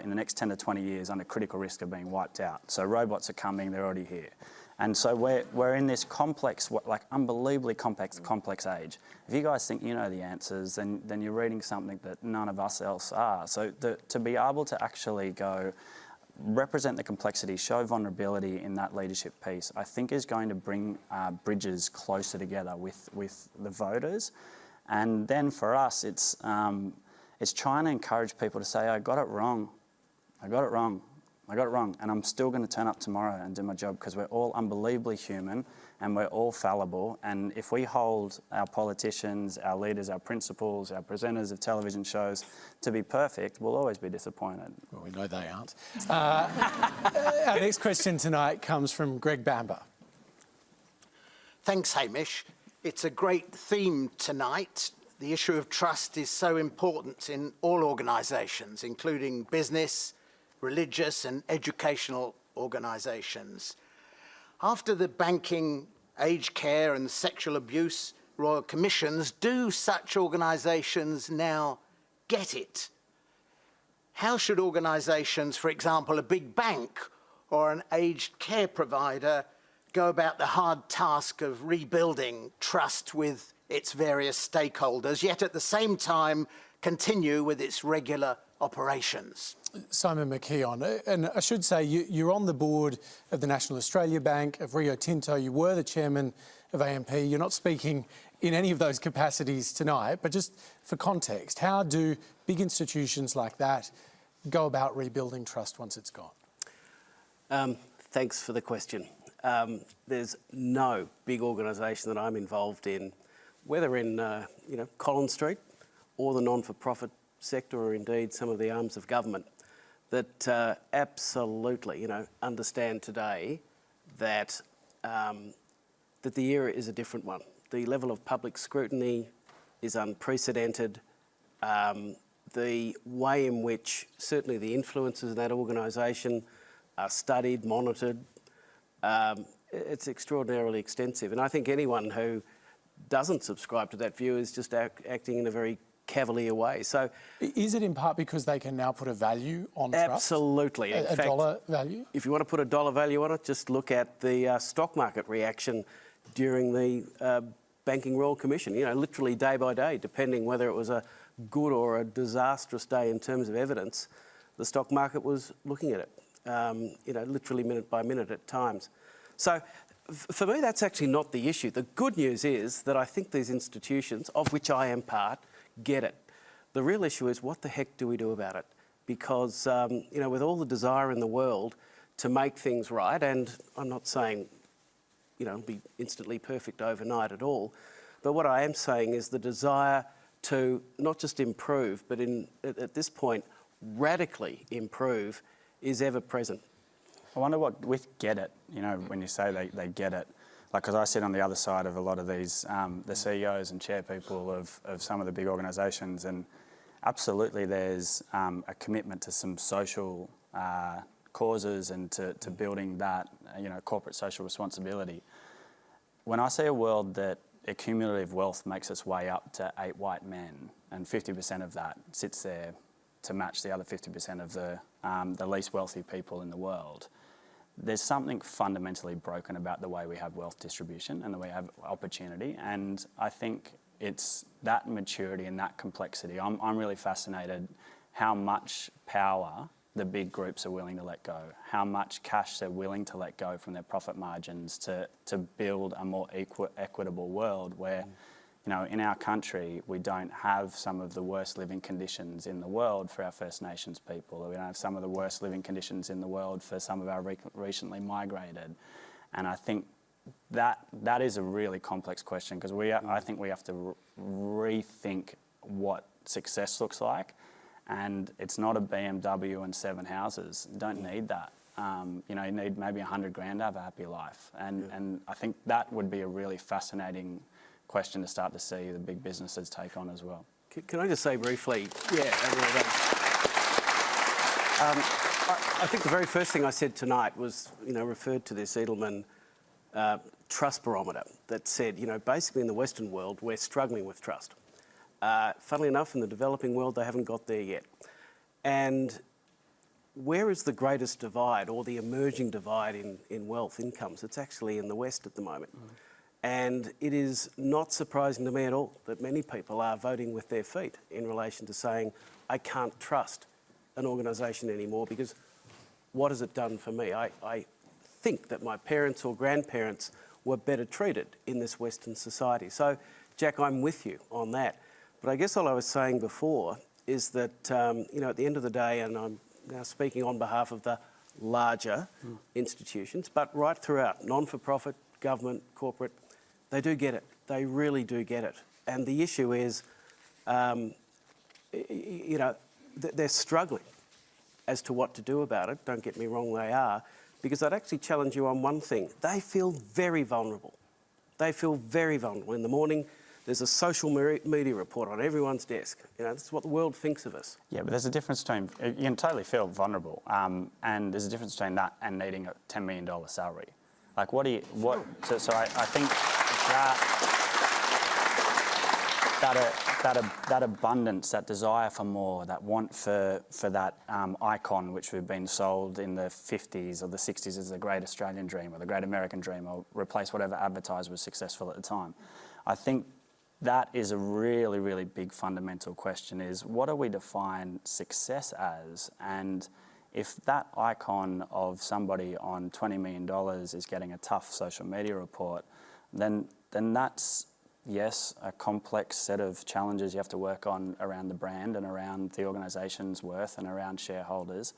Speaker 3: in the next 10 to 20 years under critical risk of being wiped out. So robots are coming, they're already here. And so we're in this complex, unbelievably complex age. If you guys think you know the answers, then you're reading something that none of us else are. So to be able to actually go represent the complexity, show vulnerability in that leadership piece, I think is going to bring bridges closer together with the voters. And then for us, it's trying to encourage people to say, I got it wrong, and I'm still going to turn up tomorrow and do my job, because we're all unbelievably human and we're all fallible. And if we hold our politicians, our leaders, our principals, our presenters of television shows to be perfect, we'll always be disappointed.
Speaker 1: Well, we know they aren't. Our next question tonight comes from Greg Bamber.
Speaker 12: Thanks, Hamish. It's a great theme tonight. The issue of trust is so important in all organisations, including business, religious and educational organisations. After the banking, aged care and sexual abuse Royal Commissions, do such organisations now get it? How should organisations, for example, a big bank or an aged care provider, go about the hard task of rebuilding trust with its various stakeholders, yet at the same time continue with its regular operations?
Speaker 1: Simon McKeon, and I should say you're on the board of the National Australia Bank, of Rio Tinto, you were the chairman of AMP. You're not speaking in any of those capacities tonight, but just for context, how do big institutions like that go about rebuilding trust once it's gone?
Speaker 4: Thanks for the question. There's no big organisation that I'm involved in, whether in Collins Street or the non-for-profit sector, or indeed some of the arms of government, that absolutely understand today that that the era is a different one. The level of public scrutiny is unprecedented. The way in which certainly the influences of that organisation are studied, monitored, it's extraordinarily extensive. And I think anyone who doesn't subscribe to that view is just acting in a very cavalier way. So,
Speaker 1: is it in part because they can now put a value on trust?
Speaker 4: Absolutely. In fact,
Speaker 1: dollar value?
Speaker 4: If you want to put a dollar value on it, just look at the stock market reaction during the Banking Royal Commission. Literally day by day, depending whether it was a good or a disastrous day in terms of evidence, the stock market was looking at it, literally minute by minute at times. So for me, that's actually not the issue. The good news is that I think these institutions, of which I am part, get it. The real issue is, what the heck do we do about it? Because, with all the desire in the world to make things right, and I'm not saying, be instantly perfect overnight at all, but what I am saying is the desire to not just improve, but at this point, radically improve is ever present.
Speaker 3: I wonder what, with get it, when you say they get it, because I sit on the other side of a lot of these, the CEOs and chairpeople of some of the big organisations, and absolutely there's a commitment to some social causes and to building that, corporate social responsibility. When I see a world that accumulative wealth makes its way up to 8 white men, and 50% of that sits there to match the other 50% of the least wealthy people in the world, there's something fundamentally broken about the way we have wealth distribution and the way we have opportunity. And I think it's that maturity and that complexity. I'm really fascinated how much power the big groups are willing to let go, how much cash they're willing to let go from their profit margins to build a more equitable world where, in our country, we don't have some of the worst living conditions in the world for our First Nations people. We don't have some of the worst living conditions in the world for some of our recently migrated. And I think that is a really complex question, because I think we have to rethink what success looks like. And it's not a BMW and 7 houses. You don't need that. You need maybe $100,000 to have a happy life. And I think that would be a really fascinating question to start to see the big businesses take on as well.
Speaker 4: Can I just say briefly, I think the very first thing I said tonight was, referred to this Edelman trust barometer that said, basically in the Western world, we're struggling with trust. Funnily enough, in the developing world, they haven't got there yet. And where is the greatest divide, or the emerging divide in wealth incomes? It's actually in the West at the moment. And it is not surprising to me at all that many people are voting with their feet in relation to saying, I can't trust an organisation anymore, because what has it done for me? I think that my parents or grandparents were better treated in this Western society. So, Jack, I'm with you on that. But I guess all I was saying before is that, at the end of the day, and I'm now speaking on behalf of the larger institutions, but right throughout, non-for-profit, government, corporate, they do get it. They really do get it. And the issue is, they're struggling as to what to do about it. Don't get me wrong, they are. Because I'd actually challenge you on one thing. They feel very vulnerable They feel very vulnerable. In the morning, there's a social media report on everyone's desk. You know, this is what the world thinks of us.
Speaker 3: Yeah, but there's a difference between, you can totally feel vulnerable, and there's a difference between that and needing a $10 million salary. Like, so I think that abundance, that desire for more, that want for that icon which we've been sold in the 50s or the 60s as the great Australian dream or the great American dream, or replace whatever advertiser was successful at the time. I think that is a really, really big fundamental question, is what do we define success as? And if that icon of somebody on $20 million is getting a tough social media report, then that's, yes, a complex set of challenges you have to work on around the brand and around the organisation's worth and around shareholders.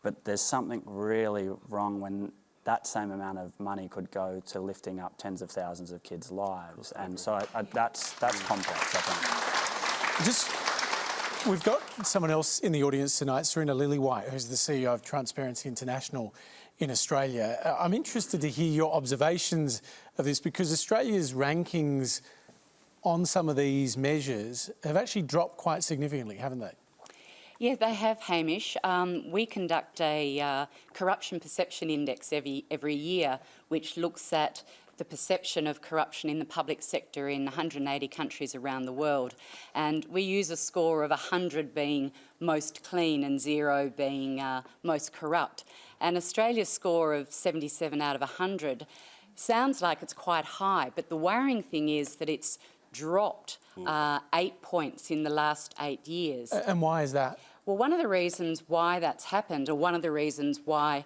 Speaker 3: But there's something really wrong when that same amount of money could go to lifting up tens of thousands of kids' lives. And so that's complex, I think.
Speaker 1: We've got someone else in the audience tonight, Serena Lillywhite, who's the CEO of Transparency International in Australia. I'm interested to hear your observations of this, because Australia's rankings on some of these measures have actually dropped quite significantly, haven't they?
Speaker 13: Yeah, they have, Hamish. We conduct a corruption perception index every year, which looks at the perception of corruption in the public sector in 180 countries around the world. And we use a score of 100 being most clean and 0 being most corrupt. And Australia's score of 77 out of 100 sounds like it's quite high, but the worrying thing is that it's dropped 8 points in the last 8 years.
Speaker 1: And why is that?
Speaker 13: Well, one of the reasons why that's happened, or one of the reasons why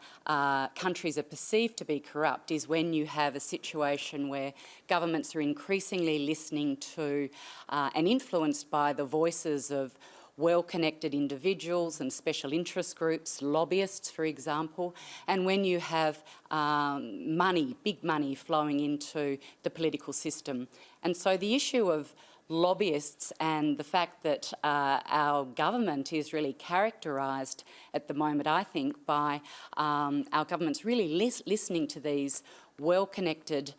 Speaker 13: countries are perceived to be corrupt, is when you have a situation where governments are increasingly listening to and influenced by the voices of well-connected individuals and special interest groups, lobbyists, for example, and when you have money, big money, flowing into the political system. And so the issue of lobbyists and the fact that our government is really characterised at the moment, I think, by our government's really listening to these well-connected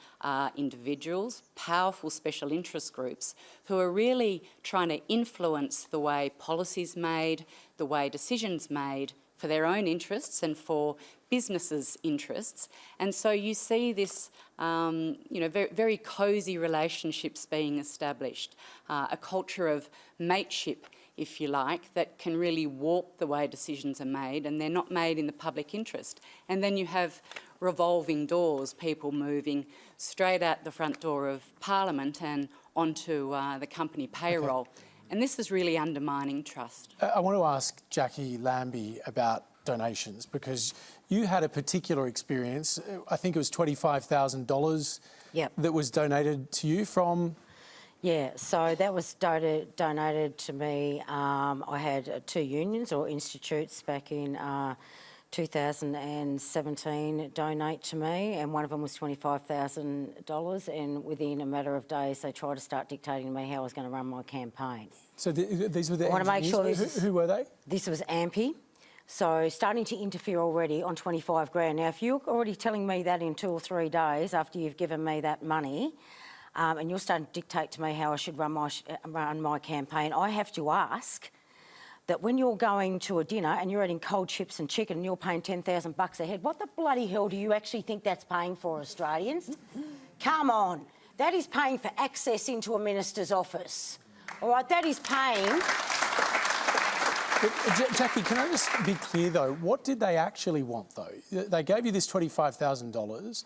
Speaker 13: individuals, powerful special interest groups who are really trying to influence the way policy's made, the way decisions made for their own interests and for businesses' interests. And so you see this, very, very cosy relationships being established, a culture of mateship, if you like, that can really warp the way decisions are made, and they're not made in the public interest. And then you have revolving doors, people moving straight out the front door of Parliament and onto the company payroll. Okay. And this is really undermining trust.
Speaker 1: I want to ask Jacqui Lambie about donations, because you had a particular experience. I think it was $25,000 that was donated to you from...
Speaker 6: Yeah, so that was donated to me. I had 2 unions or institutes back in 2017 donate to me, and one of them was $25,000, and within a matter of days they tried to start dictating to me how I was going to run my campaign.
Speaker 1: So these were the
Speaker 6: I want to make sure
Speaker 1: who were they?
Speaker 6: This was AMPI. So starting to interfere already on 25 grand. Now, if you're already telling me that in 2 or 3 days after you've given me that money, and you're starting to dictate to me how I should run my campaign, I have to ask that when you're going to a dinner and you're eating cold chips and chicken and you're paying $10,000 a head, what the bloody hell do you actually think that's paying for, Australians? Come on. That is paying for access into a minister's office. All right, that is paying...
Speaker 1: Jacqui, can I just be clear, though? What did they actually want, though? They gave you this $25,000.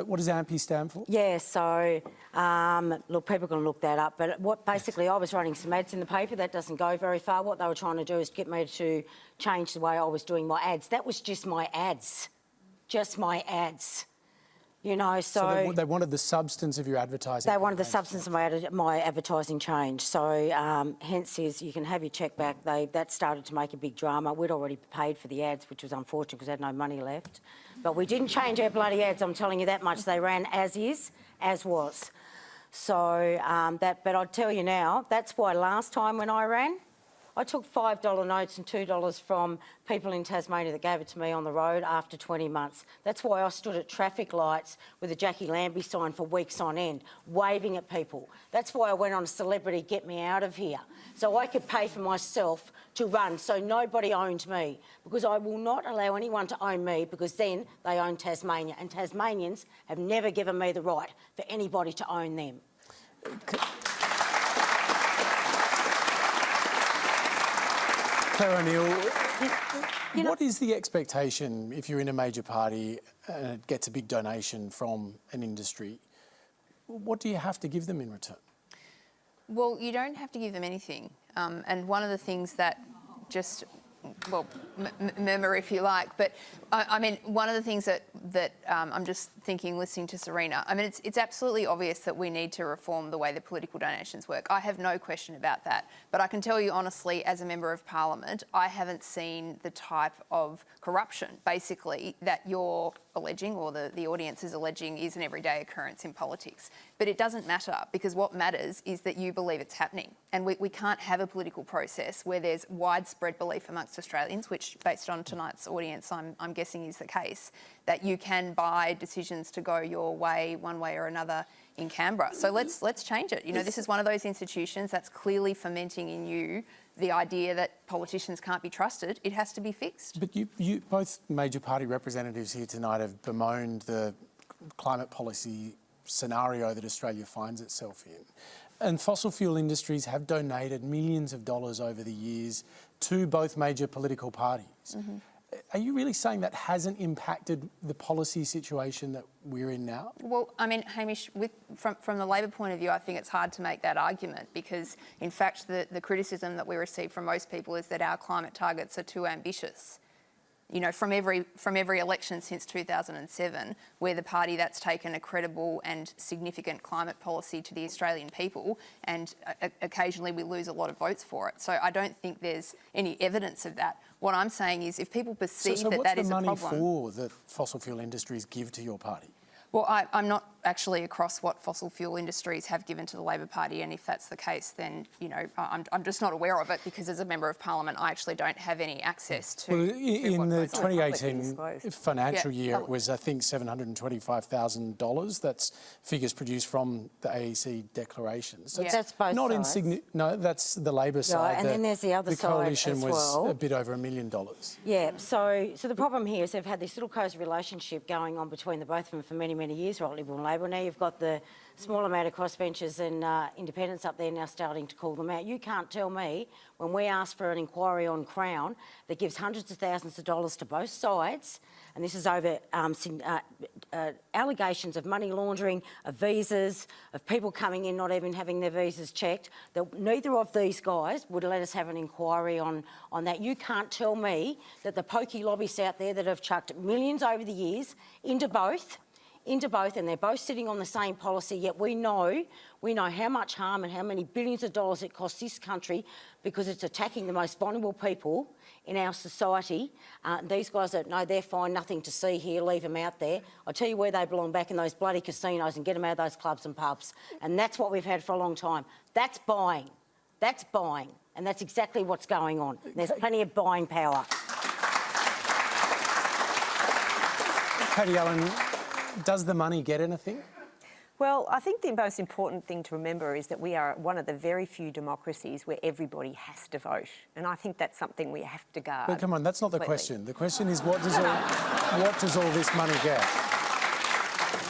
Speaker 1: What does AMPI stand for?
Speaker 6: Yeah, so, look, people can look that up, but basically I was running some ads in the paper. That doesn't go very far. What they were trying to do is get me to change the way I was doing my ads. That was just my ads. Just my ads. You know, so
Speaker 1: they wanted the substance of your advertising.
Speaker 6: They wanted the substance of my advertising change. So hence is, you can have your check back. That started to make a big drama. We'd already paid for the ads, which was unfortunate because I had no money left. But we didn't change our bloody ads, I'm telling you that much. They ran as is, as was. So but I'll tell you now, that's why last time when I ran, I took $5 notes and $2 from people in Tasmania that gave it to me on the road after 20 months. That's why I stood at traffic lights with a Jacqui Lambie sign for weeks on end, waving at people. That's why I went on a celebrity Get Me Out of Here, so I could pay for myself to run, so nobody owned me, because I will not allow anyone to own me, because then they own Tasmania, and Tasmanians have never given me the right for anybody to own them.
Speaker 1: Clare O'Neill, what is the expectation if you're in a major party and it gets a big donation from an industry? What do you have to give them in return?
Speaker 8: Well, you don't have to give them anything. And one of the things that just, well, murmur if you like, but I mean, one of the things that I'm just thinking, listening to Serena, I mean, it's absolutely obvious that we need to reform the way the political donations work. I have no question about that. But I can tell you honestly, as a Member of Parliament, I haven't seen the type of corruption, basically, that you're alleging, or the audience is alleging, is an everyday occurrence in politics. But it doesn't matter, because what matters is that you believe it's happening. And we can't have a political process where there's widespread belief amongst Australians, which, based on tonight's audience, I'm guessing is the case, that you can buy decisions to go your way, one way or another, in Canberra. So let's change it. You know, this is one of those institutions that's clearly fomenting in you the idea that politicians can't be trusted. It has to be fixed.
Speaker 1: But you both major party representatives here tonight have bemoaned the climate policy scenario that Australia finds itself in. And fossil fuel industries have donated millions of dollars over the years to both major political parties. Mm-hmm. Are you really saying that hasn't impacted the policy situation that we're in now?
Speaker 8: Well, I mean, Hamish, from the Labor point of view, I think it's hard to make that argument, because, in fact, the criticism that we receive from most people is that our climate targets are too ambitious. You know, from every election since 2007, we're the party that's taken a credible and significant climate policy to the Australian people, and occasionally we lose a lot of votes for it. So I don't think there's any evidence of that. What I'm saying is, if people perceive that is a problem...
Speaker 1: So what's the money for that fossil fuel industries give to your party?
Speaker 8: Well, I'm not actually across what fossil fuel industries have given to the Labor Party, and if that's the case, then, you know, I'm just not aware of it, because as a Member of Parliament, I actually don't have any access to...
Speaker 1: Well, in the 2018 financial year, it was, I think, $725,000. That's figures produced from the AEC declaration. So
Speaker 6: that's both sides.
Speaker 1: No, that's the Labor side.
Speaker 6: And then there's the other side.
Speaker 1: The coalition
Speaker 6: as
Speaker 1: was
Speaker 6: well.
Speaker 1: a bit over $1 million.
Speaker 6: Yeah, so the problem here is they've had this little cosy relationship going on between the both of them for many, many years, right, Liberal and Labor. Now you've got the small amount of crossbenchers and independents up there now starting to call them out. You can't tell me, when we ask for an inquiry on Crown that gives hundreds of thousands of dollars to both sides, and this is over allegations of money laundering, of visas, of people coming in not even having their visas checked, that neither of these guys would let us have an inquiry on that. You can't tell me that the pokey lobbyists out there that have chucked millions over the years into both, and they're both sitting on the same policy, yet we know how much harm and how many billions of dollars it costs this country, because it's attacking the most vulnerable people in our society. These guys that know they're fine, nothing to see here, leave them out there. I'll tell you where they belong, back in those bloody casinos, and get them out of those clubs and pubs. And that's what we've had for a long time. That's buying. That's buying. And that's exactly what's going on. There's plenty of buying power.
Speaker 1: Katie Allen, does the money get anything?
Speaker 7: Well, I think the most important thing to remember is that we are one of the very few democracies where everybody has to vote, and I think that's something we have to guard.
Speaker 1: But come on, that's not the question. The question is, what does all this money get?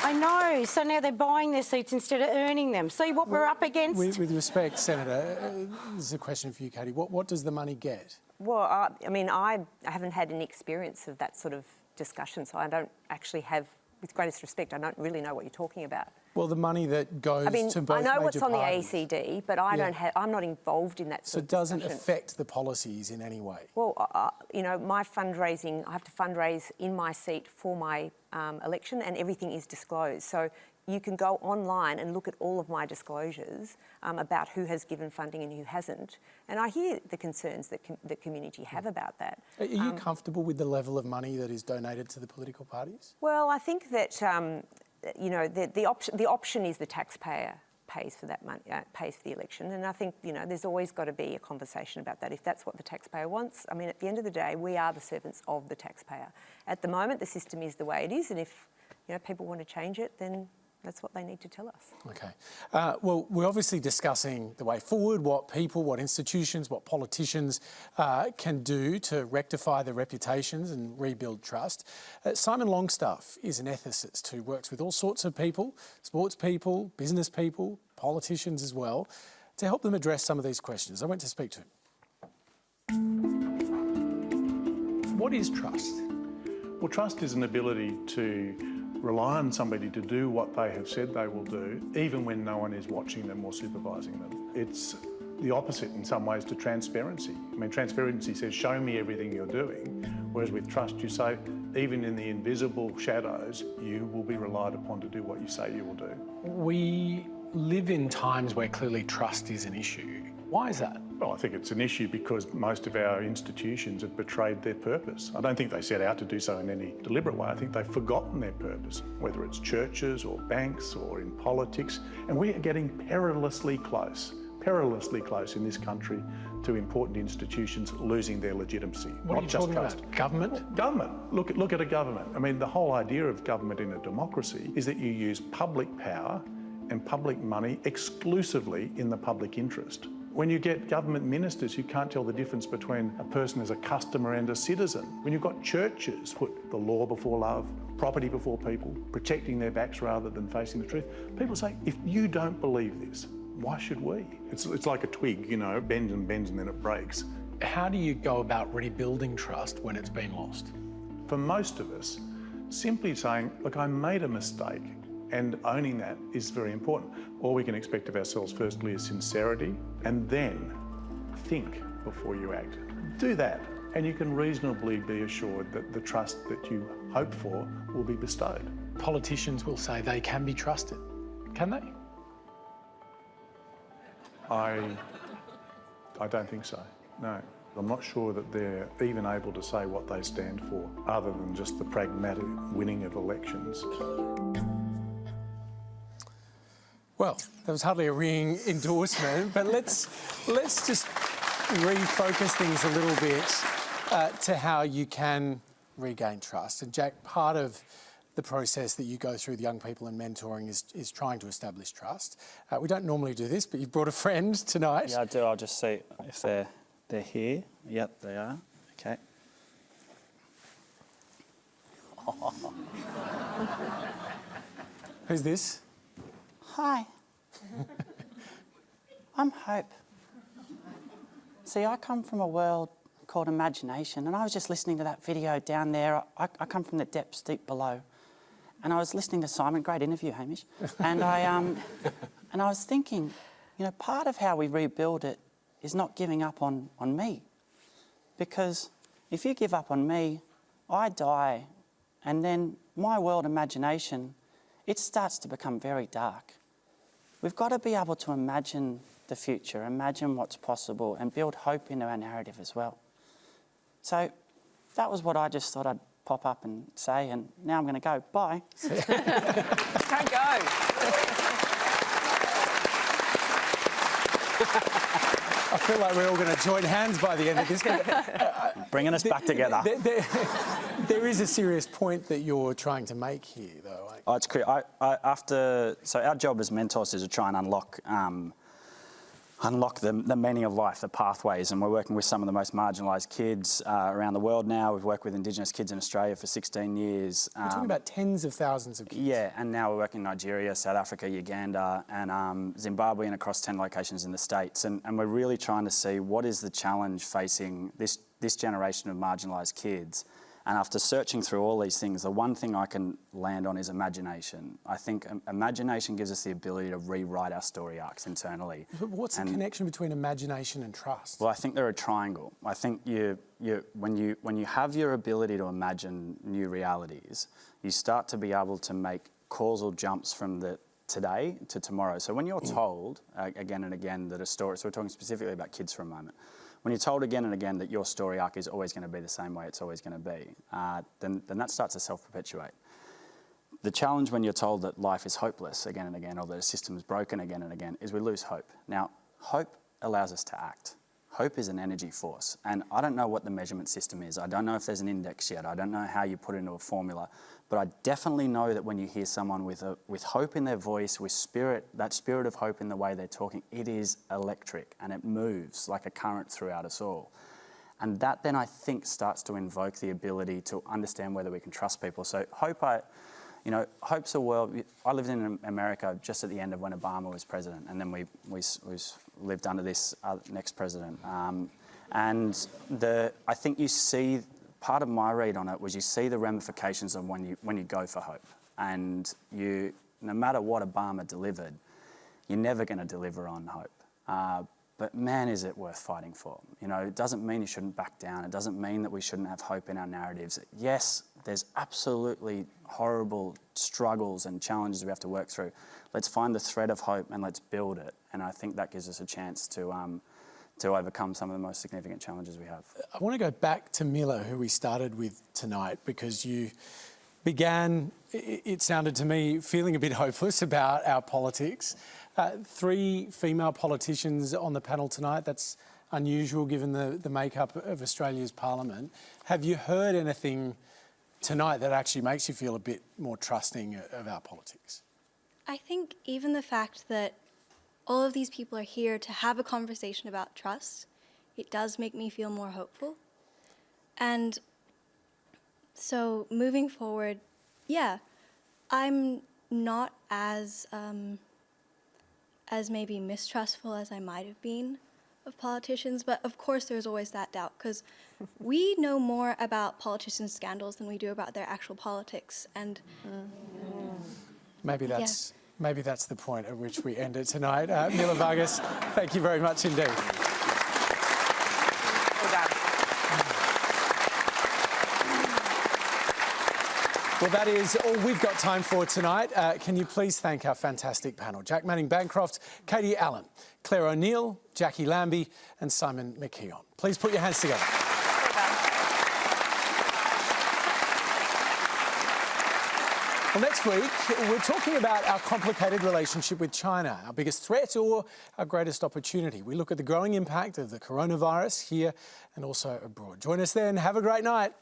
Speaker 6: I know. So now they're buying their seats instead of earning them. See what we're up against?
Speaker 1: With respect, Senator, this is a question for you, Katie. What does the money get?
Speaker 7: Well, I mean, I haven't had any experience of that sort of discussion, so I don't actually have, with greatest respect, I don't really know what you're talking about.
Speaker 1: Well, the money that goes to both major parties.
Speaker 7: I know what's on the ACD, but I'm not involved in that sort of discussion.
Speaker 1: So it doesn't affect the policies in any way?
Speaker 7: Well, you know, my fundraising, I have to fundraise in my seat for my election, and everything is disclosed. So you can go online and look at all of my disclosures about who has given funding and who hasn't. And I hear the concerns that the community have about that.
Speaker 1: Are you comfortable with the level of money that is donated to the political parties?
Speaker 7: Well, I think that, you know, the option is the taxpayer. pays for that money, pays for the election. And I think, you know, there's always got to be a conversation about that if that's what the taxpayer wants. I mean, at the end of the day, we are the servants of the taxpayer. At the moment, the system is the way it is, and if, you know, people want to change it, then that's what they need to tell us.
Speaker 1: Okay. Well, we're obviously discussing the way forward, what people, what institutions, what politicians can do to rectify their reputations and rebuild trust. Simon Longstaff is an ethicist who works with all sorts of people, sports people, business people, politicians as well, to help them address some of these questions. I went to speak to him. What is trust?
Speaker 14: Well, trust is an ability to rely on somebody to do what they have said they will do, even when no one is watching them or supervising them. It's the opposite in some ways to transparency. I mean, transparency says, show me everything you're doing, whereas with trust you say, even in the invisible shadows, you will be relied upon to do what you say you will do.
Speaker 1: We live in times where clearly trust is an issue. Why is that?
Speaker 14: Well, I think it's an issue because most of our institutions have betrayed their purpose. I don't think they set out to do so in any deliberate way. I think they've forgotten their purpose, whether it's churches or banks or in politics. And we are getting perilously close in this country to important institutions losing their legitimacy.
Speaker 1: What are you talking about? Government?
Speaker 14: Well, government. Look at a government. I mean, the whole idea of government in a democracy is that you use public power and public money exclusively in the public interest. When you get government ministers who can't tell the difference between a person as a customer and a citizen, when you've got churches put the law before love, property before people, protecting their backs rather than facing the truth, people say, if you don't believe this, why should we? It's like a twig, you know, bends and bends and then it breaks.
Speaker 1: How do you go about rebuilding trust when it's been lost?
Speaker 14: For most of us, simply saying, look, I made a mistake, and owning that is very important. All we can expect of ourselves firstly is sincerity, and then think before you act. Do that, and you can reasonably be assured that the trust that you hope for will be bestowed.
Speaker 1: Politicians will say they can be trusted. Can they?
Speaker 14: I don't think so, no. I'm not sure that they're even able to say what they stand for, other than just the pragmatic winning of elections.
Speaker 1: Well, that was hardly a ringing endorsement, but let's just refocus things a little bit to how you can regain trust. And Jack, part of the process that you go through with young people in mentoring is trying to establish trust. We don't normally do this, but you've brought a friend tonight.
Speaker 3: Yeah, I do. I'll just see if they're here. Yep, they are. Okay.
Speaker 1: Who's this?
Speaker 15: Hi. I'm Hope. See, I come from a world called imagination, and I was just listening to that video down there. I come from the depths deep below, and I was listening to Simon. Great interview, Hamish. And I was thinking, you know, part of how we rebuild it is not giving up on me, because if you give up on me, I die, and then my world imagination, it starts to become very dark. We've got to be able to imagine the future, imagine what's possible, and build hope into our narrative as well. So that was what I just thought I'd pop up and say, and now I'm going to go. Bye.
Speaker 7: Don't go.
Speaker 1: I feel like we're all going to join hands by the end of this.
Speaker 3: Bringing us back together.
Speaker 1: There is a serious point that you're trying to make here, though.
Speaker 3: Oh, it's clear. So our job as mentors is to try and unlock the meaning of life, the pathways, and we're working with some of the most marginalised kids around the world now. We've worked with Indigenous kids in Australia for 16 years.
Speaker 1: We're talking about tens of thousands of kids.
Speaker 3: Yeah, and now we're working in Nigeria, South Africa, Uganda, and Zimbabwe, and across 10 locations in the States. And we're really trying to see what is the challenge facing this generation of marginalised kids. And after searching through all these things, the one thing I can land on is imagination. I think imagination gives us the ability to rewrite our story arcs internally.
Speaker 1: But what's the connection between imagination and trust?
Speaker 3: Well, I think they're a triangle. I think when you have your ability to imagine new realities, you start to be able to make causal jumps from the today to tomorrow. So when you're told again and again that a story, so we're talking specifically about kids for a moment, when you're told again and again that your story arc is always going to be the same way it's always going to be, then that starts to self-perpetuate. The challenge when you're told that life is hopeless again and again, or that a system is broken again and again, is we lose hope. Now, hope allows us to act. Hope is an energy force, and I don't know what the measurement system is. I don't know if there's an index yet. I don't know how you put it into a formula, but I definitely know that when you hear someone with hope in their voice, with spirit, that spirit of hope in the way they're talking, it is electric and it moves like a current throughout us all. And that then I think starts to invoke the ability to understand whether we can trust people. So hope's a world. I lived in America just at the end of when Obama was president, and then we lived under this next president. I think you see, part of my read on it was you see the ramifications of when you go for hope, and no matter what Obama delivered, you're never going to deliver on hope. But man, is it worth fighting for. It doesn't mean you shouldn't back down. It doesn't mean that we shouldn't have hope in our narratives. Yes, there's absolutely horrible struggles and challenges we have to work through. Let's find the thread of hope and let's build it. And I think that gives us a chance to overcome some of the most significant challenges we have.
Speaker 1: I want to go back to Mila, who we started with tonight, because you began, it sounded to me, feeling a bit hopeless about our politics. 3 female politicians on the panel tonight. That's unusual given the makeup of Australia's parliament. Have you heard anything tonight that actually makes you feel a bit more trusting of our politics?
Speaker 2: I think even the fact that all of these people are here to have a conversation about trust, it does make me feel more hopeful. And so moving forward, yeah, I'm not as maybe mistrustful as I might have been of politicians, but of course there's always that doubt, because we know more about politicians' scandals than we do about their actual politics, and
Speaker 1: maybe that's the point at which we end it tonight. Mila Vargas, thank you very much indeed. Well, that is all we've got time for tonight. Can you please thank our fantastic panel? Jack Manning Bancroft, Katie Allen, Clare O'Neill, Jacqui Lambie and Simon McKeon. Please put your hands together. Well, next week, we're talking about our complicated relationship with China, our biggest threat or our greatest opportunity. We look at the growing impact of the coronavirus here and also abroad. Join us then. Have a great night.